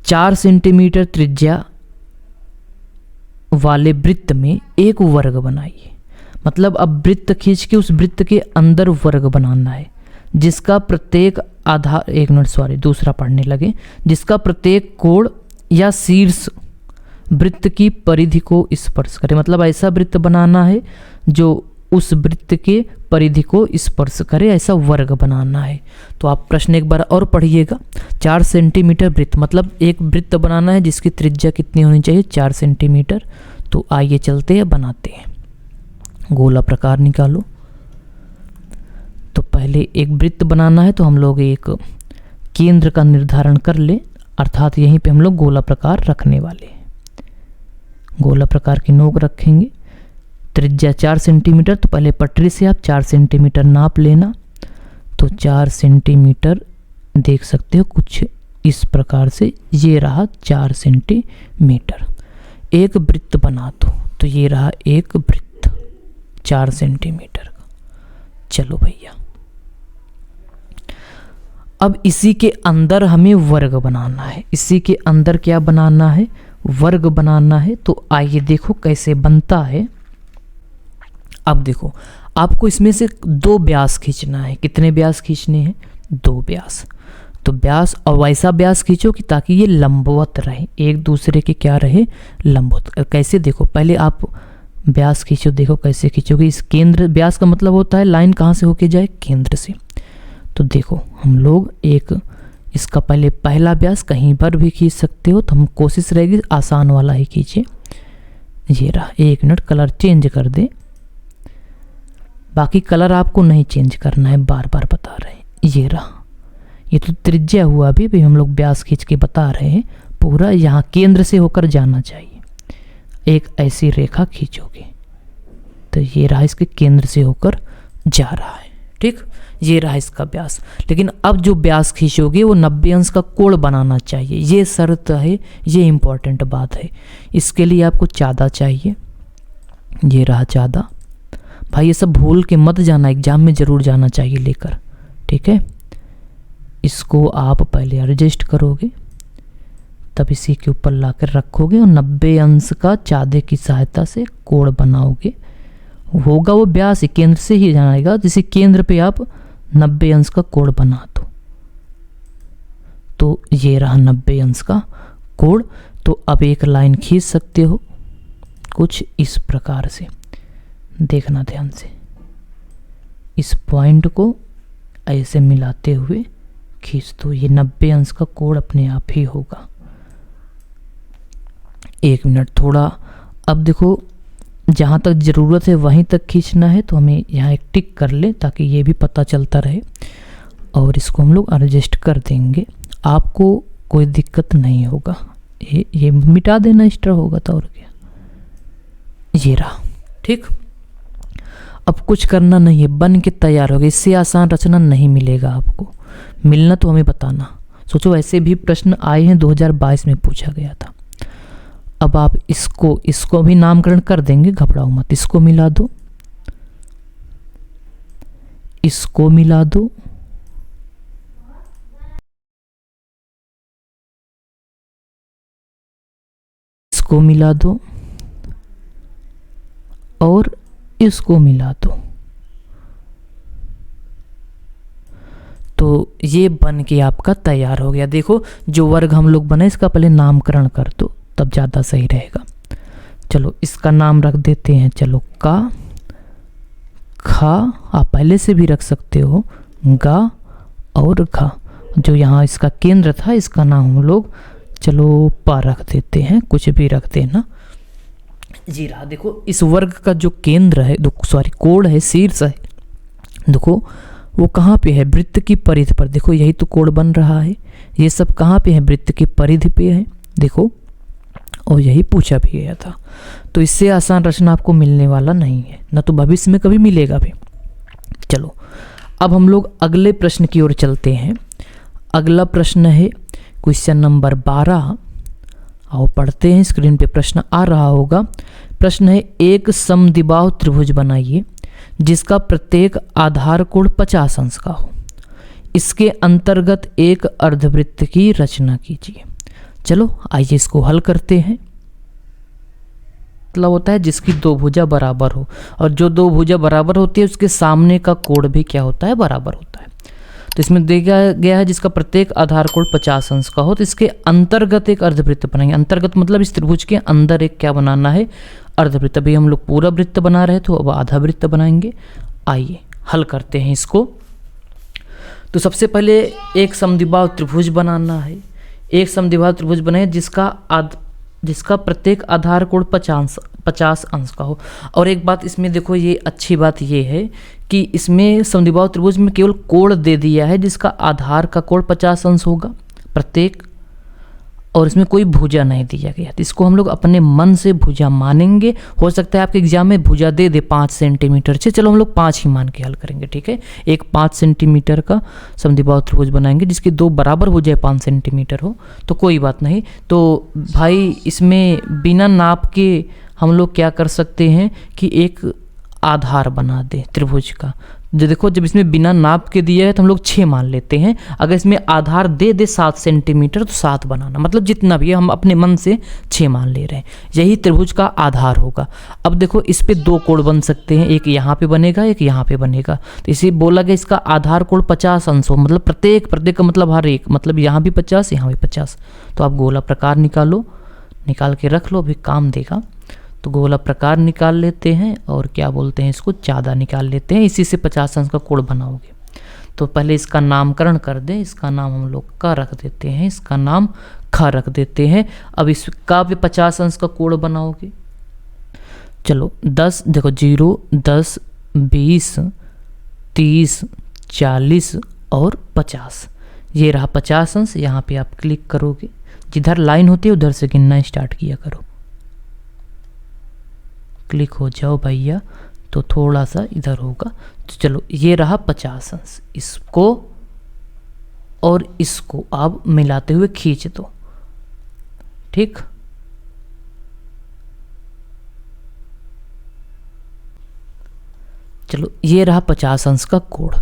A: 4 सेंटीमीटर त्रिज्या वाले वृत्त में एक वर्ग बनाइए। मतलब अब वृत्त खींच के उस वृत्त के अंदर वर्ग बनाना है, जिसका प्रत्येक आधार, एक मिनट सॉरी दूसरा पढ़ने लगे, जिसका प्रत्येक कोण या शीर्ष वृत्त की परिधि को स्पर्श करे। मतलब ऐसा वृत्त बनाना है जो उस वृत्त के परिधि को स्पर्श करे, ऐसा वर्ग बनाना है। तो आप प्रश्न एक बार और पढ़िएगा। 4 सेंटीमीटर वृत्त, मतलब एक वृत्त बनाना है जिसकी त्रिज्या कितनी होनी चाहिए, 4 सेंटीमीटर। तो आइए चलते हैं, बनाते हैं। गोला प्रकार निकालो। तो पहले एक वृत्त बनाना है तो हम लोग एक केंद्र का निर्धारण कर ले, अर्थात यहीं पे हम लोग गोला प्रकार रखने वाले हैं। गोला प्रकार की नोक रखेंगे, त्रिज्या 4 सेंटीमीटर। तो पहले पटरी से आप 4 सेंटीमीटर नाप लेना। तो 4 सेंटीमीटर देख सकते हो कुछ इस प्रकार से। ये रहा 4 सेंटीमीटर। एक वृत्त बना दो। तो ये रहा एक वृत्त 4 सेंटीमीटर का। चलो भैया, अब इसी के अंदर हमें वर्ग बनाना है। इसी के अंदर क्या बनाना है, वर्ग बनाना है। तो आइए देखो कैसे बनता है। अब देखो आपको इसमें से 2 व्यास खींचना है। कितने व्यास खींचने हैं, 2 व्यास। तो व्यास और वैसा व्यास खींचो कि ताकि ये लंबवत रहे, एक दूसरे के क्या रहे, लंबवत। कैसे देखो, पहले आप व्यास खींचो, देखो कैसे खींचोगे। इस केंद्र, व्यास का मतलब होता है लाइन कहाँ से होके जाए, केंद्र से। तो देखो हम लोग एक इसका पहले पहला व्यास कहीं पर भी खींच सकते हो। तो हम कोशिश रहेगी आसान वाला ही खींचे। ये रहा, 1 मिनट कलर चेंज कर दे। बाकी कलर आपको नहीं चेंज करना है, बार बार बता रहे हैं। ये रहा, ये तो त्रिज्या हुआ। अभी हम लोग व्यास खींच के बता रहे हैं। पूरा यहाँ केंद्र से होकर जाना चाहिए। एक ऐसी रेखा खींचोगे तो ये रहा, इसके केंद्र से होकर जा रहा है। ठीक, ये रहा इसका व्यास। लेकिन अब जो व्यास खींचोगे वो 90 अंश का कोण बनाना चाहिए। ये शर्त है, ये इंपॉर्टेंट बात है। इसके लिए आपको चादा चाहिए। ये रहा चादा। भाई ये सब भूल के मत जाना, एग्जाम में ज़रूर जाना चाहिए लेकर। ठीक है, इसको आप पहले एडजस्ट करोगे, तब इसी के ऊपर लाकर रखोगे और 90 अंश का चादे की सहायता से कोण बनाओगे। होगा वो व्यास केंद्र से ही जाएगा, जिसे केंद्र पे आप 90 अंश का कोण बना दो। तो ये रहा 90 अंश का कोण। तो अब एक लाइन खींच सकते हो कुछ इस प्रकार से। देखना ध्यान से, इस पॉइंट को ऐसे मिलाते हुए खींच दो। ये 90 अंश का कोण अपने आप ही होगा। 1 मिनट थोड़ा, अब देखो जहाँ तक ज़रूरत है वहीं तक खींचना है, तो हमें यहाँ एक टिक कर ले ताकि ये भी पता चलता रहे, और इसको हम लोग एडजस्ट कर देंगे। आपको कोई दिक्कत नहीं होगा, ये मिटा देना एक्स्ट्रा होगा तो, और क्या। ये रहा, ठीक। अब कुछ करना नहीं है, बन के तैयार हो गया। इससे आसान रचना नहीं मिलेगा आपको, मिलना तो हमें बताना। सोचो ऐसे भी प्रश्न आए हैं, 2022 में पूछा गया था। अब आप इसको भी नामकरण कर देंगे, घबराओ मत। इसको मिला दो, इसको मिला दो, इसको मिला दो, और इसको मिला दो। तो ये बन के आपका तैयार हो गया। देखो जो वर्ग हम लोग बनाए इसका पहले नामकरण कर दो, तब ज़्यादा सही रहेगा। चलो इसका नाम रख देते हैं, चलो का, खा, आप पहले से भी रख सकते हो, गा और घा। जो यहाँ इसका केंद्र था इसका नाम हम लोग चलो पा रख देते हैं, कुछ भी रख देना। जी रहा, देखो इस वर्ग का जो केंद्र है, सॉरी कोण है, शीर्ष है, देखो वो कहाँ पे है, वृत्त की परिधि पर। देखो यही तो कोण बन रहा है, ये सब कहाँ पे है, वृत्त की परिधि पे है, देखो। और यही पूछा भी गया था, तो इससे आसान रचना आपको मिलने वाला नहीं है, न तो भविष्य में कभी मिलेगा भी। चलो अब हम लोग अगले प्रश्न की ओर चलते हैं। अगला प्रश्न है क्वेश्चन नंबर 12। आओ पढ़ते हैं, स्क्रीन पे प्रश्न आ रहा होगा। प्रश्न है, एक समद्विबाहु त्रिभुज बनाइए जिसका प्रत्येक आधार कोण 50 अंश का हो। इसके अंतर्गत एक अर्धवृत्त की रचना कीजिए। चलो आइए इसको हल करते हैं। मतलब होता है जिसकी दो भुजा बराबर हो, और जो दो भुजा बराबर होती है उसके सामने का कोण भी क्या होता है, बराबर होता है। तो इसमें देखा गया है जिसका प्रत्येक आधार कोण 50 अंश का हो, तो इसके अंतर्गत एक अर्धवृत्त बनाएंगे। अंतर्गत मतलब इस त्रिभुज के अंदर एक क्या बनाना है, अर्धवृत्त। अभी हम लोग पूरा वृत्त बना रहे तो अब आधा वृत्त बनाएंगे। आइए हल करते हैं इसको। तो सबसे पहले एक समद्विबाहु त्रिभुज बनाना है। एक समद्विबाहु त्रिभुज बने जिसका प्रत्येक आधार कोण 50 अंश का हो। और एक बात इसमें देखो, ये अच्छी बात ये है कि इसमें समद्विबाहु त्रिभुज में केवल कोण दे दिया है जिसका आधार का कोण 50 अंश होगा प्रत्येक, और इसमें कोई भुजा नहीं दिया गया। तो इसको हम लोग अपने मन से भुजा मानेंगे। हो सकता है आपके एग्जाम में भुजा दे दे 5 सेंटीमीटर से, चलो हम लोग 5 ही मान के हल करेंगे, ठीक है। एक 5 सेंटीमीटर का समद्विबाहु त्रिभुज बनाएंगे जिसकी दो बराबर भुजाएं 5 सेंटीमीटर हो, तो कोई बात नहीं। तो भाई इसमें बिना नाप के हम लोग क्या कर सकते हैं कि एक आधार बना दे त्रिभुज का। जो देखो जब इसमें बिना नाप के दिया है तो हम लोग 6 मान लेते हैं। अगर इसमें आधार दे दे 7 सेंटीमीटर तो 7 बनाना, मतलब जितना भी है हम अपने मन से 6 मान ले रहे हैं। यही त्रिभुज का आधार होगा। अब देखो इस पे दो कोण बन सकते हैं, एक यहाँ पे बनेगा, एक यहाँ पे बनेगा। तो इसे बोला गया इसका आधार कोण 50 अंश हो, मतलब प्रत्येक का मतलब हर एक, मतलब यहाँ भी 50 यहाँ भी 50। तो आप गोला प्रकार निकाल के रख लो, अभी काम देगा। तो गोला प्रकार निकाल लेते हैं और क्या बोलते हैं इसको, चादा निकाल लेते हैं। इसी से 50 अंश का कोण बनाओगे। तो पहले इसका नामकरण कर दें। इसका नाम हम लोग का रख देते हैं, इसका नाम खा रख देते हैं। अब इसका भी 50 अंश का कोण बनाओगे। चलो 10 देखो 0, 10, 20, 30, 40 और 50। ये रहा 50 अंश। यहाँ पे आप क्लिक करोगे, जिधर लाइन होती है उधर से गिनना स्टार्ट किया करो। क्लिक हो जाओ भैया, तो थोड़ा सा इधर होगा। तो चलो ये रहा 50 अंश। इसको और इसको आप मिलाते हुए खींच दो, ठीक। चलो ये रहा 50 अंश का कोण।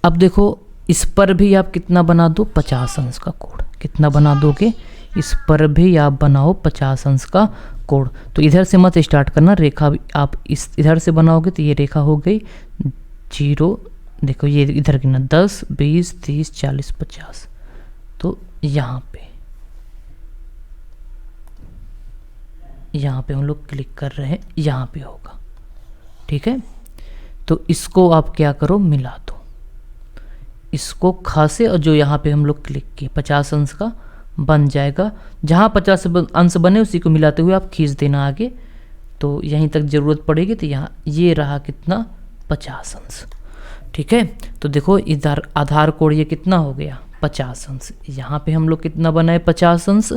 A: अब देखो इस पर भी आप कितना बना दो, 50 अंश का कोण। कितना बना दोगे, इस पर भी आप बनाओ 50 अंश का कोण। तो इधर से मत स्टार्ट करना, रेखा आप इस इधर से बनाओगे तो ये रेखा हो गई 0। देखो ये इधर गिना 10, 20, 30, 40, 50। तो यहाँ पे हम लोग क्लिक कर रहे हैं, यहाँ पे होगा, ठीक है। तो इसको आप क्या करो, मिला दो। इसको ख से, और जो यहाँ पे हम लोग क्लिक किए 50 अंश का बन जाएगा। जहाँ 50 अंश बने उसी को मिलाते हुए आप खींच देना आगे, तो यहीं तक ज़रूरत पड़ेगी। तो यहाँ ये रहा कितना 50 अंश। ठीक है, तो देखो इधर आधार कोण ये कितना हो गया 50 अंश। यहाँ पे हम लोग कितना बनाए 50 अंश,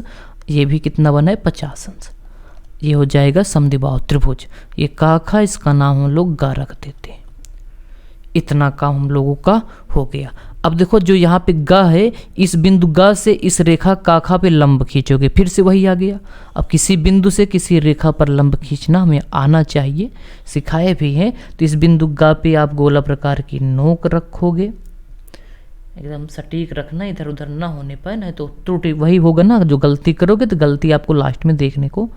A: ये भी कितना बनाए 50 अंश। ये हो जाएगा समद्विबाहु त्रिभुज। ये का खा, इसका नाम हम लोग गा रख देते हैं। इतना काम हम लोगों का हो गया। अब देखो जो यहाँ पे ग है, इस बिंदु ग से इस रेखा काखा पे लंब खींचोगे, फिर से वही आ गया। अब किसी बिंदु से किसी रेखा पर लंब खींचना हमें आना चाहिए, सिखाए भी हैं। तो इस बिंदु ग पे आप गोला प्रकार की नोक रखोगे, एकदम सटीक रखना, इधर उधर ना होने पाए, नहीं तो त्रुटि वही होगा ना। जो गलती करोगे तो गलती आपको लास्ट में देखने को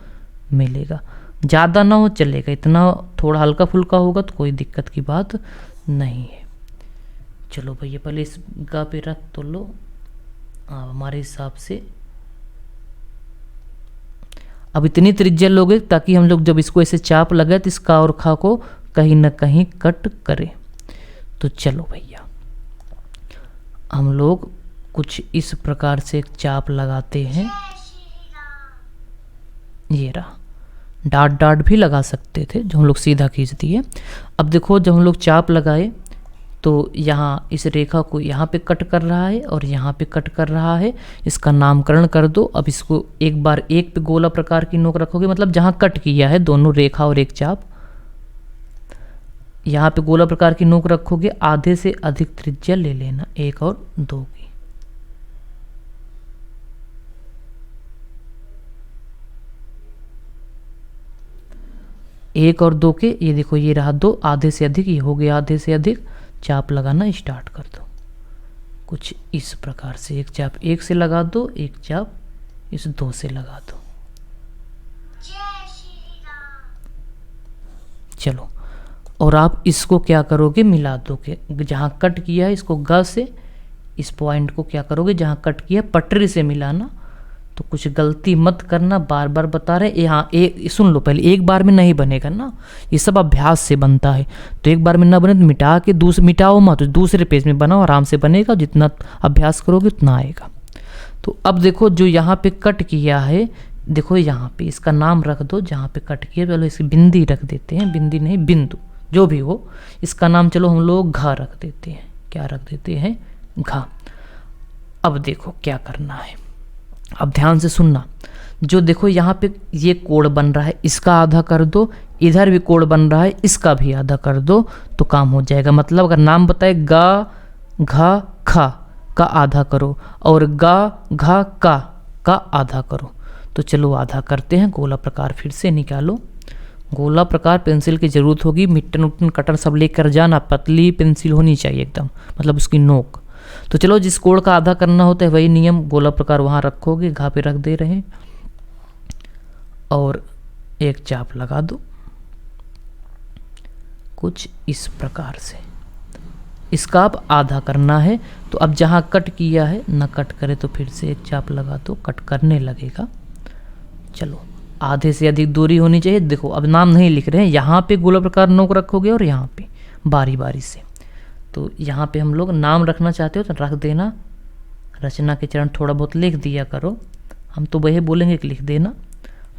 A: मिलेगा। ज़्यादा ना हो चलेगा, इतना थोड़ा हल्का फुल्का होगा तो कोई दिक्कत की बात नहीं है। चलो भैया पहले इस गा पे रख तो लो। हमारे हिसाब से अब इतनी त्रिज्या लोगे ताकि हम लोग जब इसको ऐसे चाप लगाए तो इसका और खा को कहीं ना कहीं कट करे। तो चलो भैया हम लोग कुछ इस प्रकार से एक चाप लगाते हैं। ये रहा, डाट डाट भी लगा सकते थे जो हम लोग सीधा खींच दिए। अब देखो जब हम लोग चाप लगाए तो यहाँ इस रेखा को यहाँ पे कट कर रहा है और यहाँ पे कट कर रहा है, इसका नामकरण कर दो। अब इसको एक बार एक पे गोला प्रकार की नोक रखोगे, मतलब जहाँ कट किया है दोनों रेखा और एक चाप, यहाँ पे गोला प्रकार की नोक रखोगे। आधे से अधिक त्रिज्या ले लेना, 1 और 2 की। एक और 2 के, ये देखो ये रहा 2, आधे से अधिक, ये हो गया आधे से अधिक। चाप लगाना स्टार्ट कर दो कुछ इस प्रकार से। एक चाप 1 से लगा दो, एक चाप इस 2 से लगा दो। चलो, और आप इसको क्या करोगे मिला दोगे। जहाँ कट किया है इसको ग से, इस पॉइंट को क्या करोगे जहाँ कट किया पटरी से मिलाना। तो कुछ गलती मत करना, बार बार बता रहे। यहाँ एक सुन लो पहले, एक बार में नहीं बनेगा ना, ये सब अभ्यास से बनता है। तो एक बार में ना बने तो मिटा के मिटाओ मत, दूसरे पेज में बनाओ, आराम से बनेगा। जितना अभ्यास करोगे उतना आएगा। तो अब देखो जो यहाँ पे कट किया है, देखो यहाँ पे इसका नाम रख दो। जहाँ पे कट किया चलो इसकी बिंदी रख देते हैं, बिंदी नहीं बिंदु जो भी हो, इसका नाम चलो हम लोग घा रख देते हैं। क्या रख देते हैं? घा। अब देखो क्या करना है, अब ध्यान से सुनना। जो देखो यहाँ पे ये कोण बन रहा है, इसका आधा कर दो। इधर भी कोण बन रहा है, इसका भी आधा कर दो, तो काम हो जाएगा। मतलब अगर नाम बताए गा घा खा का आधा करो और गा घा का आधा करो। तो चलो आधा करते हैं। गोला प्रकार फिर से निकालो। गोला प्रकार पेंसिल की ज़रूरत होगी, मिट्टन उट्टन कटर सब लेकर जाना। पतली पेंसिल होनी चाहिए एकदम, मतलब उसकी नोक। तो चलो जिस कोण का आधा करना होता है वही नियम, गोला प्रकार वहाँ रखोगे, घा पे रख दे रहे हैं और एक चाप लगा दो कुछ इस प्रकार से। इसका अब आधा करना है। तो अब जहाँ कट किया है ना कट करे तो फिर से एक चाप लगा दो, कट करने लगेगा। चलो आधे से अधिक दूरी होनी चाहिए। देखो अब नाम नहीं लिख रहे हैं, यहाँ पे गोला प्रकार नोक रखोगे और यहाँ पे बारी बारी से। तो यहाँ पे हम लोग नाम रखना चाहते हो तो रख देना। रचना के चरण थोड़ा बहुत लिख दिया करो, हम तो वही बोलेंगे कि लिख देना,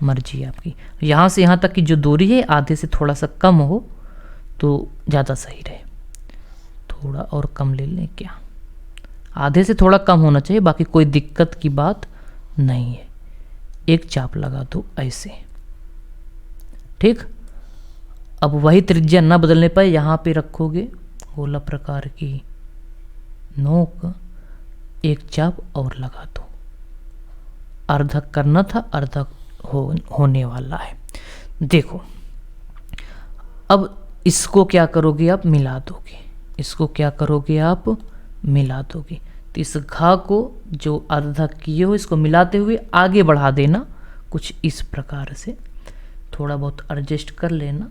A: मर्जी आपकी। यहाँ से यहाँ तक की जो दूरी है आधे से थोड़ा सा कम हो तो ज़्यादा सही रहे। थोड़ा और कम ले लें क्या, आधे से थोड़ा कम होना चाहिए, बाकी कोई दिक्कत की बात नहीं है। एक चाप लगा दो ऐसे, ठीक। अब वही त्रिज्या ना बदलने पाए यहाँ पे रखोगे गोला प्रकार की नोक, एक चाप और लगा दो। अर्धक करना था, अर्धक होने वाला है। देखो अब इसको क्या करोगे आप मिला दोगे, इसको क्या करोगे आप मिला दोगे। तो इस घा को जो अर्धक किए हो इसको मिलाते हुए आगे बढ़ा देना कुछ इस प्रकार से। थोड़ा बहुत एडजस्ट कर लेना,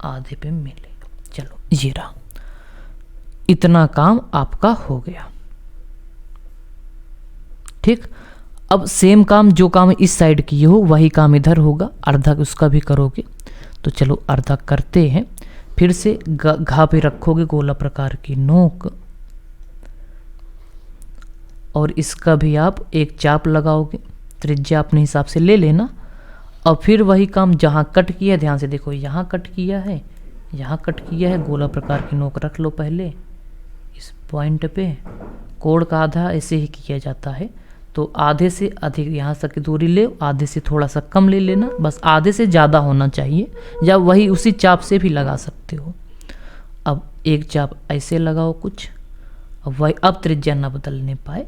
A: आधे पे मिले। चलो ये रहा, इतना काम आपका हो गया, ठीक। अब सेम काम जो काम इस साइड किए हो वही काम इधर होगा, अर्धक उसका भी करोगे। तो चलो अर्धक करते हैं। फिर से घा पे रखोगे गोला प्रकार की नोक, और इसका भी आप एक चाप लगाओगे, त्रिज्या अपने हिसाब से ले लेना। और फिर वही काम जहाँ कट किया, ध्यान से देखो, यहाँ कट किया है, यहाँ कट किया है, गोला प्रकार की नोक रख लो पहले इस पॉइंट पे। कोण का आधा ऐसे ही किया जाता है, तो आधे से अधिक यहाँ तक की दूरी ले, आधे से थोड़ा सा कम ले लेना, बस आधे से ज़्यादा होना चाहिए, या वही उसी चाप से भी लगा सकते हो। अब एक चाप ऐसे लगाओ कुछ, अब वही, अब त्रिज्या ना बदलने पाए,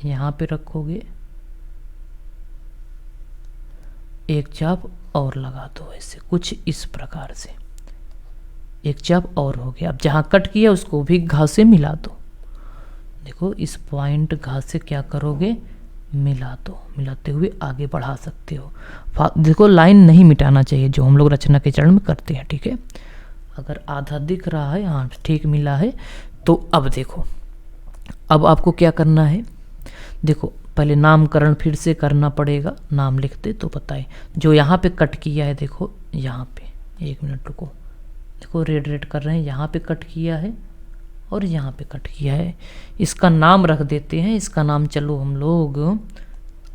A: यहाँ पे रखोगे, एक चाप और लगा दो ऐसे कुछ इस प्रकार से, एक चाप और हो गया। अब जहाँ कट किया उसको भी घा से मिला दो, देखो इस पॉइंट घा से क्या करोगे, मिला दो, मिलाते हुए आगे बढ़ा सकते हो। देखो लाइन नहीं मिटाना चाहिए जो हम लोग रचना के चरण में करते हैं, ठीक है। अगर आधा दिख रहा है, हाँ ठीक मिला है, तो अब देखो, अब आपको क्या करना है, देखो पहले नामकरण फिर से करना पड़ेगा, नाम लिखते तो पता है। जो यहाँ पे कट किया है, देखो यहाँ पे, एक मिनट रुको, देखो रेड रेड कर रहे हैं, यहाँ पे कट किया है और यहाँ पे कट किया है, इसका नाम रख देते हैं। इसका नाम चलो हम लोग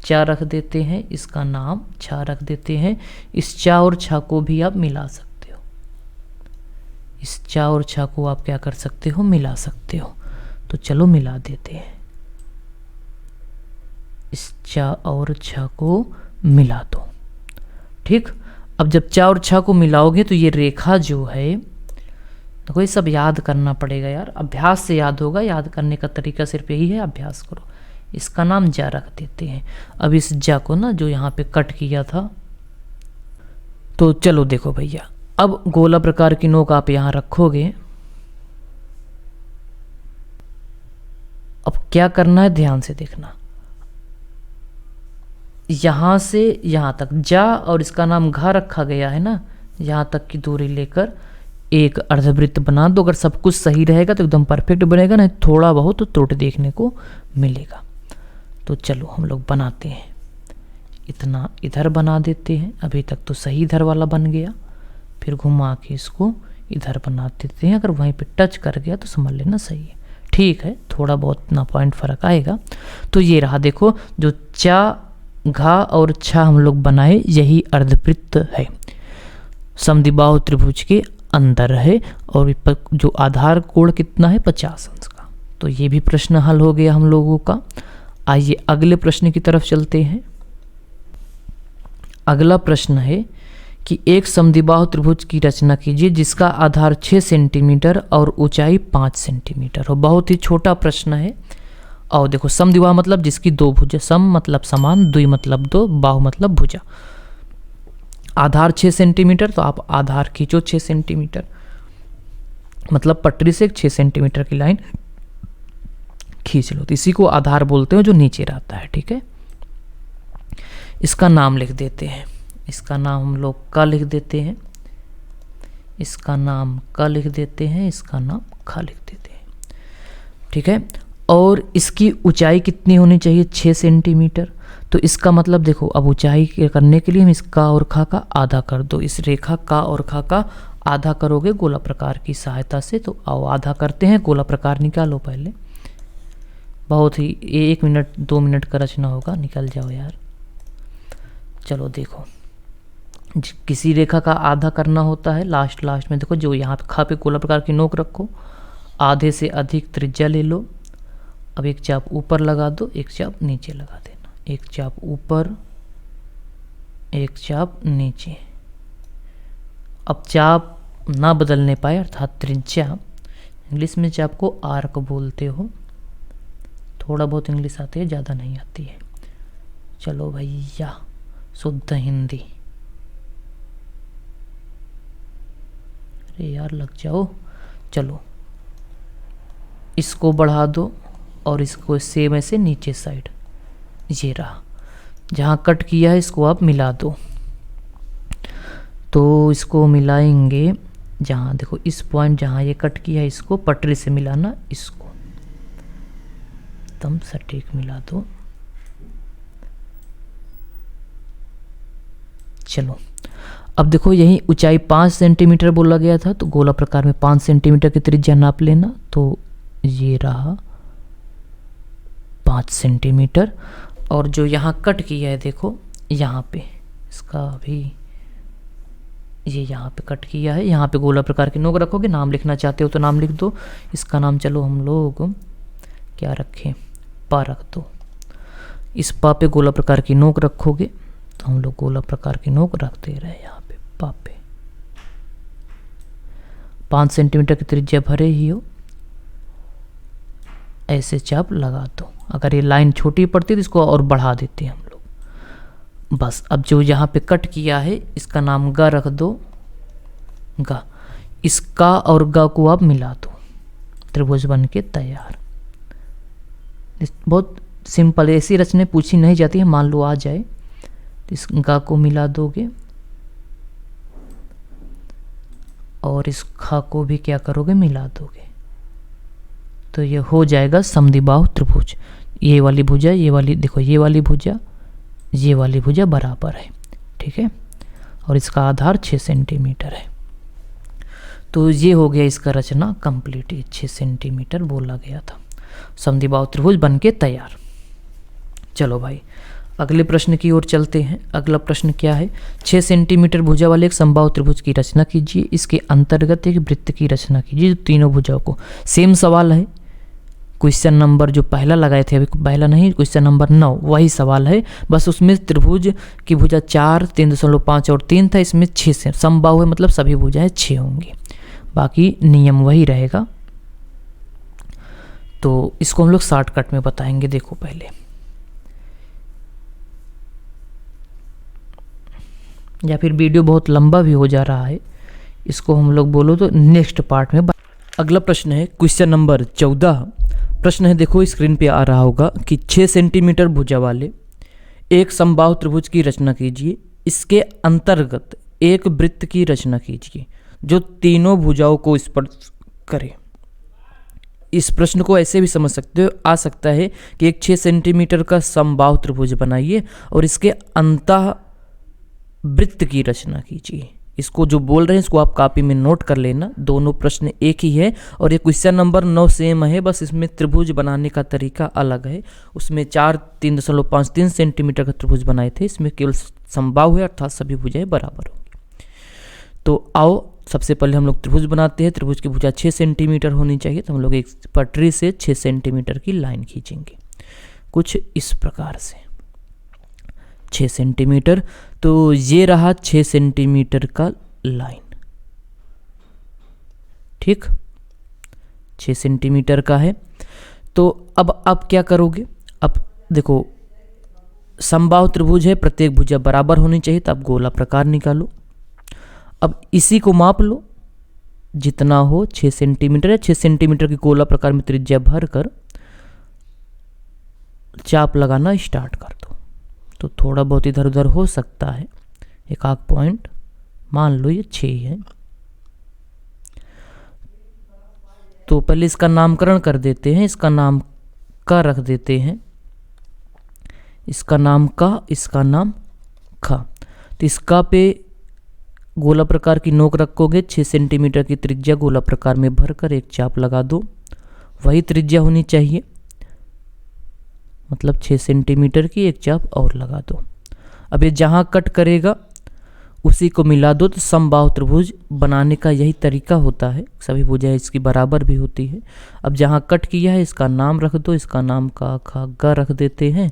A: चा रख देते हैं, इसका नाम छा रख देते हैं। इस चा और छा को भी आप मिला सकते हो, इस चा और छा को आप क्या कर सकते हो, मिला सकते हो। तो चलो मिला देते हैं, इस चा और छा को मिला दो, ठीक। अब जब चा और छा को मिलाओगे तो ये रेखा जो है, देखो ये सब याद करना पड़ेगा यार, अभ्यास से याद होगा, याद करने का तरीका सिर्फ यही है, अभ्यास करो। इसका नाम जा रख देते हैं। अब इस जा को ना जो यहाँ पे कट किया था, तो चलो देखो भैया, अब गोला प्रकार की नोक आप यहाँ रखोगे। अब क्या करना है, ध्यान से देखना, यहाँ से यहाँ तक जा और इसका नाम घा रखा गया है ना, यहाँ तक की दूरी लेकर एक अर्धवृत्त बना दो। अगर सब कुछ सही रहेगा तो एकदम परफेक्ट बनेगा, नहीं थोड़ा बहुत तो त्रुटि देखने को मिलेगा। तो चलो हम लोग बनाते हैं, इतना इधर बना देते हैं, अभी तक तो सही इधर वाला बन गया, फिर घुमा के इसको इधर बना देते हैं। अगर वहीं पे टच कर गया तो समझ लेना सही है, ठीक है, थोड़ा बहुत ना पॉइंट फर्क आएगा। तो ये रहा, देखो जो चा घा और छा हम लोग बनाए, यही अर्धवृत्त है, समद्विबाहु त्रिभुज के अंदर है। और जो आधार कोण कितना है, 50 अंश का। तो ये भी प्रश्न हल हो गया हम लोगों का। आइए अगले प्रश्न की तरफ चलते हैं। अगला प्रश्न है कि एक समद्विबाहु त्रिभुज की रचना कीजिए जिसका आधार 6 सेंटीमीटर और ऊंचाई 5 सेंटीमीटर हो। बहुत ही छोटा प्रश्न है। और देखो समद्विबाहु मतलब जिसकी दो भुजा, सम मतलब समान, द्वि मतलब दो, बाहु मतलब भुजा। आधार 6 सेंटीमीटर, तो आप आधार खींचो 6 सेंटीमीटर, मतलब पटरी से 6 सेंटीमीटर की लाइन खींच लो, तो इसी को आधार बोलते हैं जो नीचे रहता है, ठीक है। इसका नाम लिख देते हैं, इसका नाम हम लोग क लिख देते हैं, इसका नाम क लिख देते हैं, इसका नाम ख लिख देते हैं, ठीक है। और इसकी ऊंचाई कितनी होनी चाहिए, 6 सेंटीमीटर। तो इसका मतलब देखो, अब ऊंचाई करने के लिए हम इस का और खा का आधा कर दो, इस रेखा का और खा का आधा करोगे गोला प्रकार की सहायता से। तो आओ आधा करते हैं, गोला प्रकार निकालो पहले, बहुत ही 1 मिनट 2 मिनट का रचना होगा, निकल जाओ यार। चलो देखो, किसी रेखा का आधा करना होता है लास्ट में, देखो जो यहाँ पे खा पे गोला प्रकार की नोक रखो, आधे से अधिक त्रिज्या ले लो। अब एक चाप ऊपर लगा दो, एक चाप नीचे लगा देना, एक चाप ऊपर, एक चाप नीचे। अब चाप ना बदलने पाए अर्थात त्रिज्या, इंग्लिश में चाप को आर्क बोलते हो, थोड़ा बहुत इंग्लिश आती है, ज़्यादा नहीं आती है। चलो भैया शुद्ध हिंदी, अरे यार लग जाओ। चलो इसको बढ़ा दो और इसको सेम ऐसे नीचे साइड, ये रहा, जहाँ कट किया है इसको आप मिला दो। तो इसको मिलाएंगे, जहाँ देखो इस पॉइंट जहाँ ये कट किया है इसको पटरी से मिलाना, इसको एकदम सटीक मिला दो। चलो अब देखो यही ऊंचाई 5 सेंटीमीटर बोला गया था, तो गोला प्रकार में 5 सेंटीमीटर की त्रिज्या नाप लेना। तो ये रहा 5 सेंटीमीटर। और जो यहाँ कट किया है देखो यहाँ पे, इसका भी ये यहाँ पे कट किया है, यहाँ पे गोला प्रकार की नोक रखोगे। नाम लिखना चाहते हो तो नाम लिख दो। इसका नाम चलो हम लोग क्या रखें, पा रख दो। इस पा पे गोला प्रकार की नोक रखोगे तो हम लोग गोला प्रकार की नोक रख दे रहे हैं यहाँ पे पा पे। 5 सेंटीमीटर की त्रिज्या भरे ही हो, ऐसे चाप लगा दो। अगर ये लाइन छोटी पड़ती तो इसको और बढ़ा देते हैं हम लोग। बस अब जो यहाँ पे कट किया है इसका नाम गा रख दो, गा। इसका और गा को आप मिला दो, त्रिभुज बन के तैयार। बहुत सिंपल, ऐसी रचने पूछी नहीं जाती है। मान लो आ जाए तो इस गा को मिला दोगे और इस खा को भी क्या करोगे, मिला दोगे, तो ये हो जाएगा समद्विबाहु त्रिभुज। ये वाली भुजा, ये वाली देखो, ये वाली भुजा, ये वाली भुजा बराबर है, ठीक है। और इसका आधार 6 सेंटीमीटर है। तो ये हो गया इसका रचना कंप्लीट। 6 सेंटीमीटर बोला गया था, समद्विबाहु त्रिभुज बन के तैयार। चलो भाई अगले प्रश्न की ओर चलते हैं। अगला प्रश्न क्या है, 6 सेंटीमीटर भुजा वाले एक समबाहु त्रिभुज की रचना कीजिए। इसके अंतर्गत एक वृत्त की रचना कीजिए जो तीनों भुजाओं को। सेम सवाल है, क्वेश्चन नंबर जो पहला लगाए थे, अभी पहला नहीं, क्वेश्चन नंबर 9 वही सवाल है। बस उसमें त्रिभुज की भुजा 4, 3.5 और 3 था, इसमें 6 से समबाहु है, मतलब सभी भुजाएं 6 होंगी। बाकी नियम वही रहेगा। तो इसको हम लोग शॉर्टकट में बताएंगे। देखो पहले, या फिर वीडियो बहुत लंबा भी हो जा रहा है, इसको हम लोग बोलो तो नेक्स्ट पार्ट में। अगला प्रश्न है क्वेश्चन नंबर 14। प्रश्न है, देखो स्क्रीन पे आ रहा होगा कि 6 सेंटीमीटर भुजा वाले एक समबाहु त्रिभुज की रचना कीजिए। इसके अंतर्गत एक वृत्त की रचना कीजिए जो तीनों भुजाओं को स्पर्श करे। इस प्रश्न को ऐसे भी समझ सकते हो, आ सकता है कि एक 6 सेंटीमीटर का समबाहु त्रिभुज बनाइए और इसके अंतः वृत्त की रचना कीजिए। इसको जो बोल रहे हैं इसको आप कॉपी में नोट कर लेना। दोनों प्रश्न एक ही है और ये क्वेश्चन नंबर 9 सेम है, बस इसमें त्रिभुज बनाने का तरीका अलग है। उसमें 4, 3.53 सेंटीमीटर का त्रिभुज बनाए थे, इसमें केवल समबाहु है, अर्थात सभी भुजाएं बराबर होंगी। तो आओ सबसे पहले हम लोग त्रिभुज बनाते हैं। त्रिभुज की भुजा 6 सेंटीमीटर होनी चाहिए, तो हम लोग एक पटरी से 6 सेंटीमीटर की लाइन खींचेंगे कुछ इस प्रकार से। 6 सेंटीमीटर, तो ये रहा 6 सेंटीमीटर का लाइन, ठीक, 6 सेंटीमीटर का है। तो अब आप क्या करोगे, अब देखो समबाहु त्रिभुज है, प्रत्येक भुजा बराबर होनी चाहिए, तो आप गोला प्रकार निकालो। अब इसी को माप लो जितना हो, 6 सेंटीमीटर है, 6 सेंटीमीटर की गोला प्रकार में त्रिज्या भर कर चाप लगाना स्टार्ट कर दो। तो थोड़ा बहुत इधर उधर हो सकता है, एक आध पॉइंट, मान लो ये 6 है। तो पहले इसका नामकरण कर देते हैं। इसका नाम का रख देते हैं, इसका नाम का, इसका नाम खा। तो इसका पे गोला प्रकार की नोक रखोगे, 6 सेंटीमीटर की त्रिज्या गोला प्रकार में भरकर एक चाप लगा दो। वही त्रिज्या होनी चाहिए, मतलब 6 सेंटीमीटर की एक चाप और लगा दो। अब ये जहाँ कट करेगा उसी को मिला दो। तो समबाहु त्रिभुज बनाने का यही तरीका होता है, सभी भुजाएं इसकी बराबर भी होती है। अब जहाँ कट किया है इसका नाम रख दो, इसका नाम का खा गा रख देते हैं।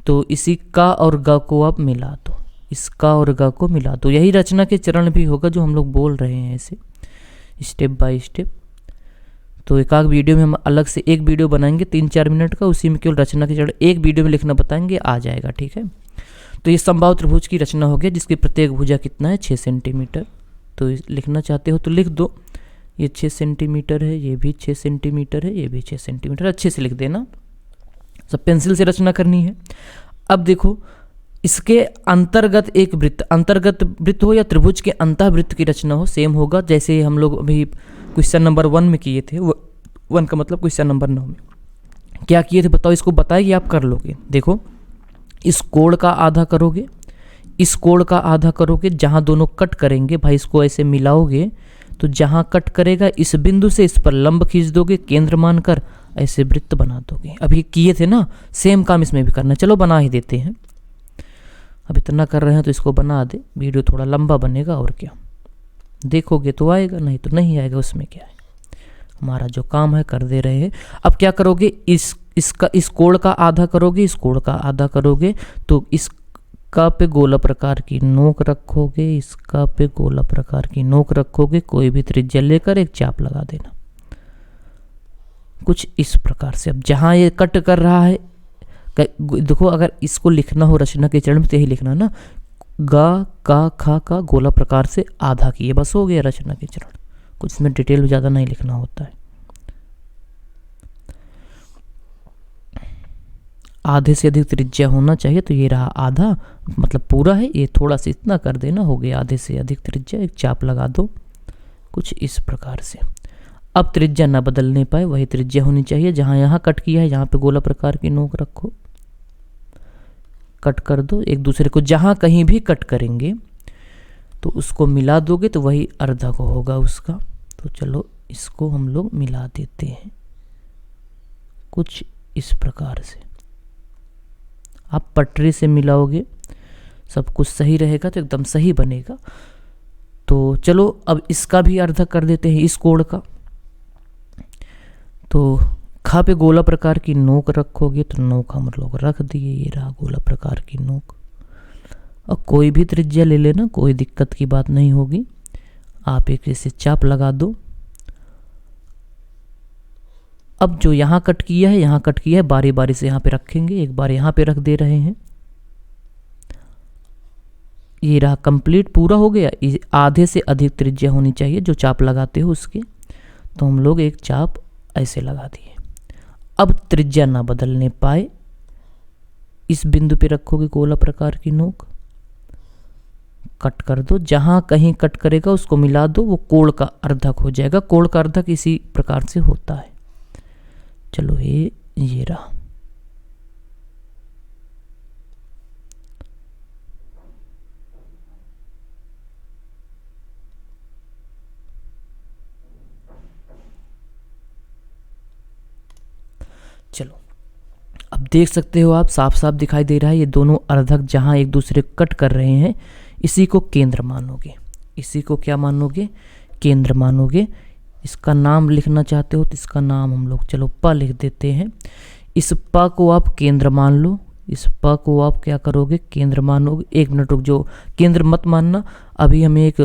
A: तो इसी का और गा को आप मिला दो, इसका और गा को मिला दो। यही रचना के चरण भी होगा जो हम लोग बोल रहे हैं, ऐसे स्टेप बाय स्टेप। तो एक आध वीडियो में हम अलग से एक वीडियो बनाएंगे 3-4 मिनट का, उसी में केवल रचना के चरण एक वीडियो में लिखना बताएंगे, आ जाएगा, ठीक है। तो ये समबाहु त्रिभुज की रचना हो गया जिसकी प्रत्येक भुजा कितना है, 6 सेंटीमीटर। तो लिखना चाहते हो तो लिख दो, ये 6 सेंटीमीटर है, ये भी 6 सेंटीमीटर है, ये भी 6 सेंटीमीटर, अच्छे से लिख देना। सब पेंसिल से रचना करनी है। अब देखो इसके अंतर्गत एक वृत्त, अंतर्गत वृत्त हो या त्रिभुज के अंतः वृत्त की रचना हो, सेम होगा जैसे हम लोग अभी क्वेश्चन नंबर 1 में किए थे। 1 का मतलब क्वेश्चन नंबर 9 में क्या किए थे बताओ, इसको बताइए, आप कर लोगे। देखो इस कोण का आधा करोगे, इस कोण का आधा करोगे, जहाँ दोनों कट करेंगे भाई इसको ऐसे मिलाओगे तो जहाँ कट करेगा इस बिंदु से इस पर लंब खींच दोगे, केंद्र मानकर ऐसे वृत्त बना दोगे। अभी किए थे ना, सेम काम इसमें भी करना। चलो बना ही देते हैं, अब इतना कर रहे हैं तो इसको बना दे, वीडियो थोड़ा लंबा बनेगा और क्या। देखोगे तो आएगा, नहीं तो नहीं आएगा, उसमें क्या है, हमारा जो काम है कर दे रहे हैं। अब क्या करोगे, इस कोण का आधा करोगे, इस कोण का आधा करोगे तो इसका पे गोला प्रकार की नोक रखोगे, इसका पे गोला प्रकार की नोक रखोगे, कोई भी त्रिज्या लेकर एक चाप लगा देना कुछ इस प्रकार से। अब जहाँ ये कट कर रहा है, देखो अगर इसको लिखना हो रचना के चरण में तो यही लिखना ना, गा का खा का गोला प्रकार से आधा किए, बस हो गया रचना के चरण। कुछ इसमें डिटेल ज़्यादा नहीं लिखना होता है। आधे से अधिक त्रिज्या होना चाहिए, तो ये रहा आधा, मतलब पूरा है, ये थोड़ा सा इतना कर देना, हो गया आधे से अधिक त्रिज्या, एक चाप लगा दो कुछ इस प्रकार से। अब त्रिज्या ना बदलने पाए, वही त्रिज्या होनी चाहिए। जहाँ यहाँ कट किया है यहाँ पे गोला प्रकार की नोक रखो, कट कर दो एक दूसरे को। जहाँ कहीं भी कट करेंगे तो उसको मिला दोगे तो वही अर्धा को होगा उसका। तो चलो इसको हम लोग मिला देते हैं कुछ इस प्रकार से। आप पटरी से मिलाओगे सब कुछ सही रहेगा तो एकदम सही बनेगा। तो चलो अब इसका भी अर्धा कर देते हैं, इस कोण का। तो खा पे गोला प्रकार की नोक रखोगे तो नोक हम लोग रख दिए, ये रहा गोला प्रकार की नोक। और कोई भी त्रिज्या ले लेना, कोई दिक्कत की बात नहीं होगी। आप एक ऐसे चाप लगा दो। अब जो यहाँ कट किया है, यहाँ कट किया है, बारी बारी से यहाँ पे रखेंगे। एक बार यहाँ पे रख दे रहे हैं, ये रहा कंप्लीट, पूरा हो गया। आधे से अधिक त्रिज्या होनी चाहिए जो चाप लगाते हो उसके, तो हम लोग एक चाप ऐसे लगा दिए। अब त्रिज्या ना बदलने पाए, इस बिंदु पे रखोगे गोला प्रकार की नोक, कट कर दो। जहां कहीं कट करेगा उसको मिला दो, वो कोण का अर्धक हो जाएगा। कोण का अर्धक इसी प्रकार से होता है। चलो ये रहा। चलो अब देख सकते हो आप, साफ साफ दिखाई दे रहा है। ये दोनों अर्धक जहां एक दूसरे कट कर रहे हैं, इसी को केंद्र मानोगे। इसी को क्या मानोगे, केंद्र मानोगे। इसका नाम लिखना चाहते हो तो इसका नाम हम लोग चलो प लिख देते हैं। इस प को आप केंद्र मान लो, इस प को आप क्या करोगे, केंद्र मानोगे। एक मिनट रुक जाओ, केंद्र मत मानना, अभी हमें एक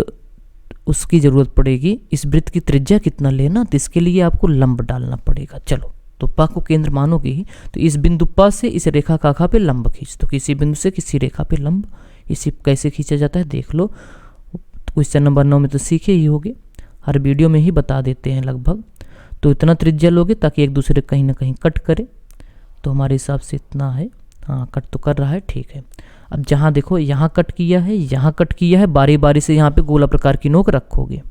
A: उसकी ज़रूरत पड़ेगी। इस वृत्त की त्रिज्या कितना लेना, तो इसके लिए आपको लंब डालना पड़ेगा। चलो तो प को केंद्र मानोगे ही, तो इस बिंदु प से इस रेखा काखा पे लंब खींच दो। किसी बिंदु से किसी रेखा पे लंब, इसी कैसे खींचा जाता है देख लो। क्वेश्चन नंबर 9 में तो सीखे ही होगे, हर वीडियो में ही बता देते हैं लगभग। तो इतना त्रिज्या लोगे ताकि एक दूसरे कहीं ना कहीं कट करे, तो हमारे हिसाब से इतना है। हाँ कट तो कर रहा है, ठीक है। अब जहाँ देखो यहाँ कट किया है, यहाँ कट किया है, बारी बारी से यहाँ पे गोला प्रकार की नोक रखोगे।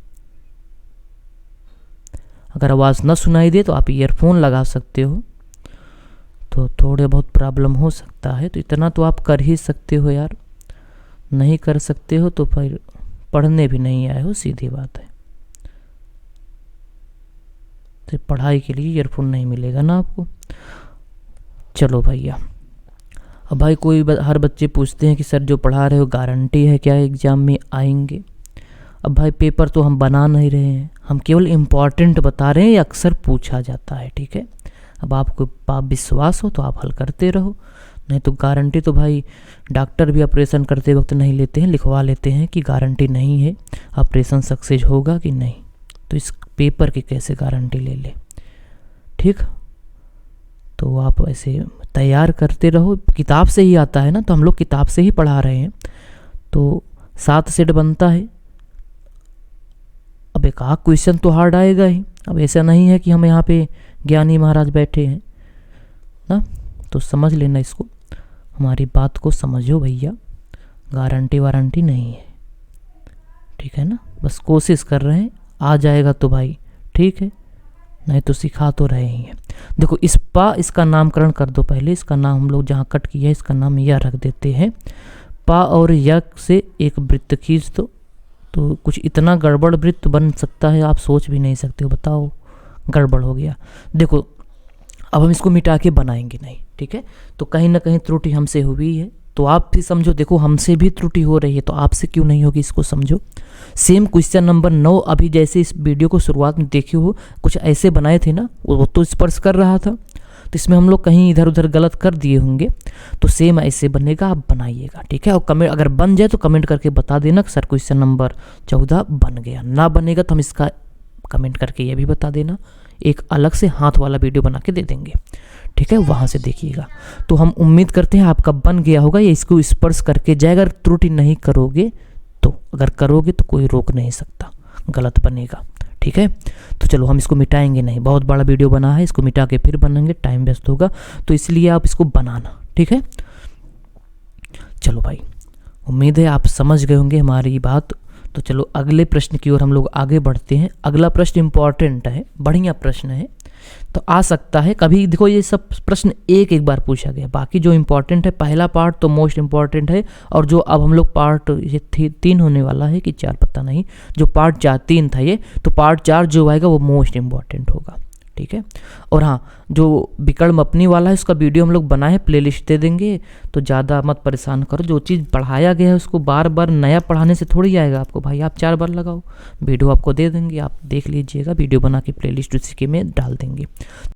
A: अगर आवाज़ न सुनाई दे तो आप ईयरफोन लगा सकते हो, तो थोड़े बहुत प्रॉब्लम हो सकता है। तो इतना तो आप कर ही सकते हो यार, नहीं कर सकते हो तो फिर पढ़ने भी नहीं आए हो, सीधी बात है। तो पढ़ाई के लिए ईयरफोन नहीं मिलेगा ना आपको। चलो भैया, अब भाई हर बच्चे पूछते हैं कि सर जो पढ़ा रहे हो गारंटी है क्या एग्ज़ाम में आएंगे। अब भाई पेपर तो हम बना नहीं रहे हैं, हम केवल इम्पॉर्टेंट बता रहे हैं, ये अक्सर पूछा जाता है, ठीक है। अब आपको विश्वास हो तो आप हल करते रहो, नहीं तो गारंटी तो भाई डॉक्टर भी ऑपरेशन करते वक्त नहीं लेते हैं, लिखवा लेते हैं कि गारंटी नहीं है ऑपरेशन सक्सेस होगा कि नहीं। तो इस पेपर की कैसे गारंटी ले ले, ठीक। तो आप ऐसे तैयार करते रहो, किताब से ही आता है ना, तो हम लोग किताब से ही पढ़ा रहे हैं। तो 7 सेट बनता है। अब एक आध क्वेश्चन तो हार्ड आएगा ही, अब ऐसा नहीं है कि हम यहाँ पे ज्ञानी महाराज बैठे हैं ना। तो समझ लेना इसको, हमारी बात को समझो भैया, गारंटी वारंटी नहीं है, ठीक है ना। बस कोशिश कर रहे हैं, आ जाएगा तो भाई ठीक है, नहीं तो सिखा तो रहे ही हैं। देखो इसका नामकरण कर दो पहले। इसका नाम हम लोग जहाँ कट किया है इसका नाम यह रख देते हैं पा और यक से एक वृत्त खींच दो। तो कुछ इतना गड़बड़ वृत्त बन सकता है आप सोच भी नहीं सकते हो। बताओ, गड़बड़ हो गया। देखो अब हम इसको मिटा के बनाएंगे नहीं, ठीक है। तो कहीं ना कहीं त्रुटि हमसे हुई है, तो आप भी समझो। देखो हमसे भी त्रुटि हो रही है तो आपसे क्यों नहीं होगी, इसको समझो। सेम क्वेश्चन नंबर 9 अभी जैसे इस वीडियो को शुरुआत में देखे हो, कुछ ऐसे बनाए थे ना, वो तो स्पर्श कर रहा था, तो इसमें हम लोग कहीं इधर उधर गलत कर दिए होंगे। तो सेम ऐसे बनेगा, आप बनाइएगा, ठीक है। और कमेंट अगर बन जाए तो कमेंट करके बता देना कि सर क्वेश्चन नंबर 14 बन गया। ना बनेगा तो हम इसका कमेंट करके ये भी बता देना, एक अलग से हाथ वाला वीडियो बना के दे देंगे, ठीक है। वहाँ से देखिएगा। तो हम उम्मीद करते हैं आपका बन गया होगा। ये इसको स्पर्श करके जाएगा। अगर त्रुटि नहीं करोगे तो, अगर करोगे तो कोई रोक नहीं सकता, गलत बनेगा, ठीक है। तो चलो हम इसको मिटाएंगे नहीं, बहुत बड़ा वीडियो बना है, इसको मिटा के फिर बनाएंगे, टाइम वेस्ट होगा, तो इसलिए आप इसको बनाना, ठीक है। चलो भाई, उम्मीद है आप समझ गए होंगे हमारी बात। तो चलो अगले प्रश्न की ओर हम लोग आगे बढ़ते हैं। अगला प्रश्न इंपॉर्टेंट है, बढ़िया प्रश्न है, तो आ सकता है कभी। देखो ये सब प्रश्न एक बार पूछा गया, बाकी जो इंपॉर्टेंट है पहला पार्ट तो मोस्ट इंपॉर्टेंट है, और जो अब हम लोग पार्ट ये 3 होने वाला है कि 4 पता नहीं, जो पार्ट 3 था ये, तो पार्ट 4 जो आएगा वो मोस्ट इंपॉर्टेंट होगा, ठीक है। और हाँ, जो विकर्ण अपनी वाला है उसका वीडियो हम लोग बनाए, प्लेलिस्ट दे देंगे, तो ज़्यादा मत परेशान करो। जो चीज़ पढ़ाया गया है उसको बार बार नया पढ़ाने से थोड़ी आएगा आपको भाई। आप 4 बार लगाओ, वीडियो आपको दे देंगे, आप देख लीजिएगा, वीडियो बना के प्लेलिस्ट उसी के में डाल देंगे।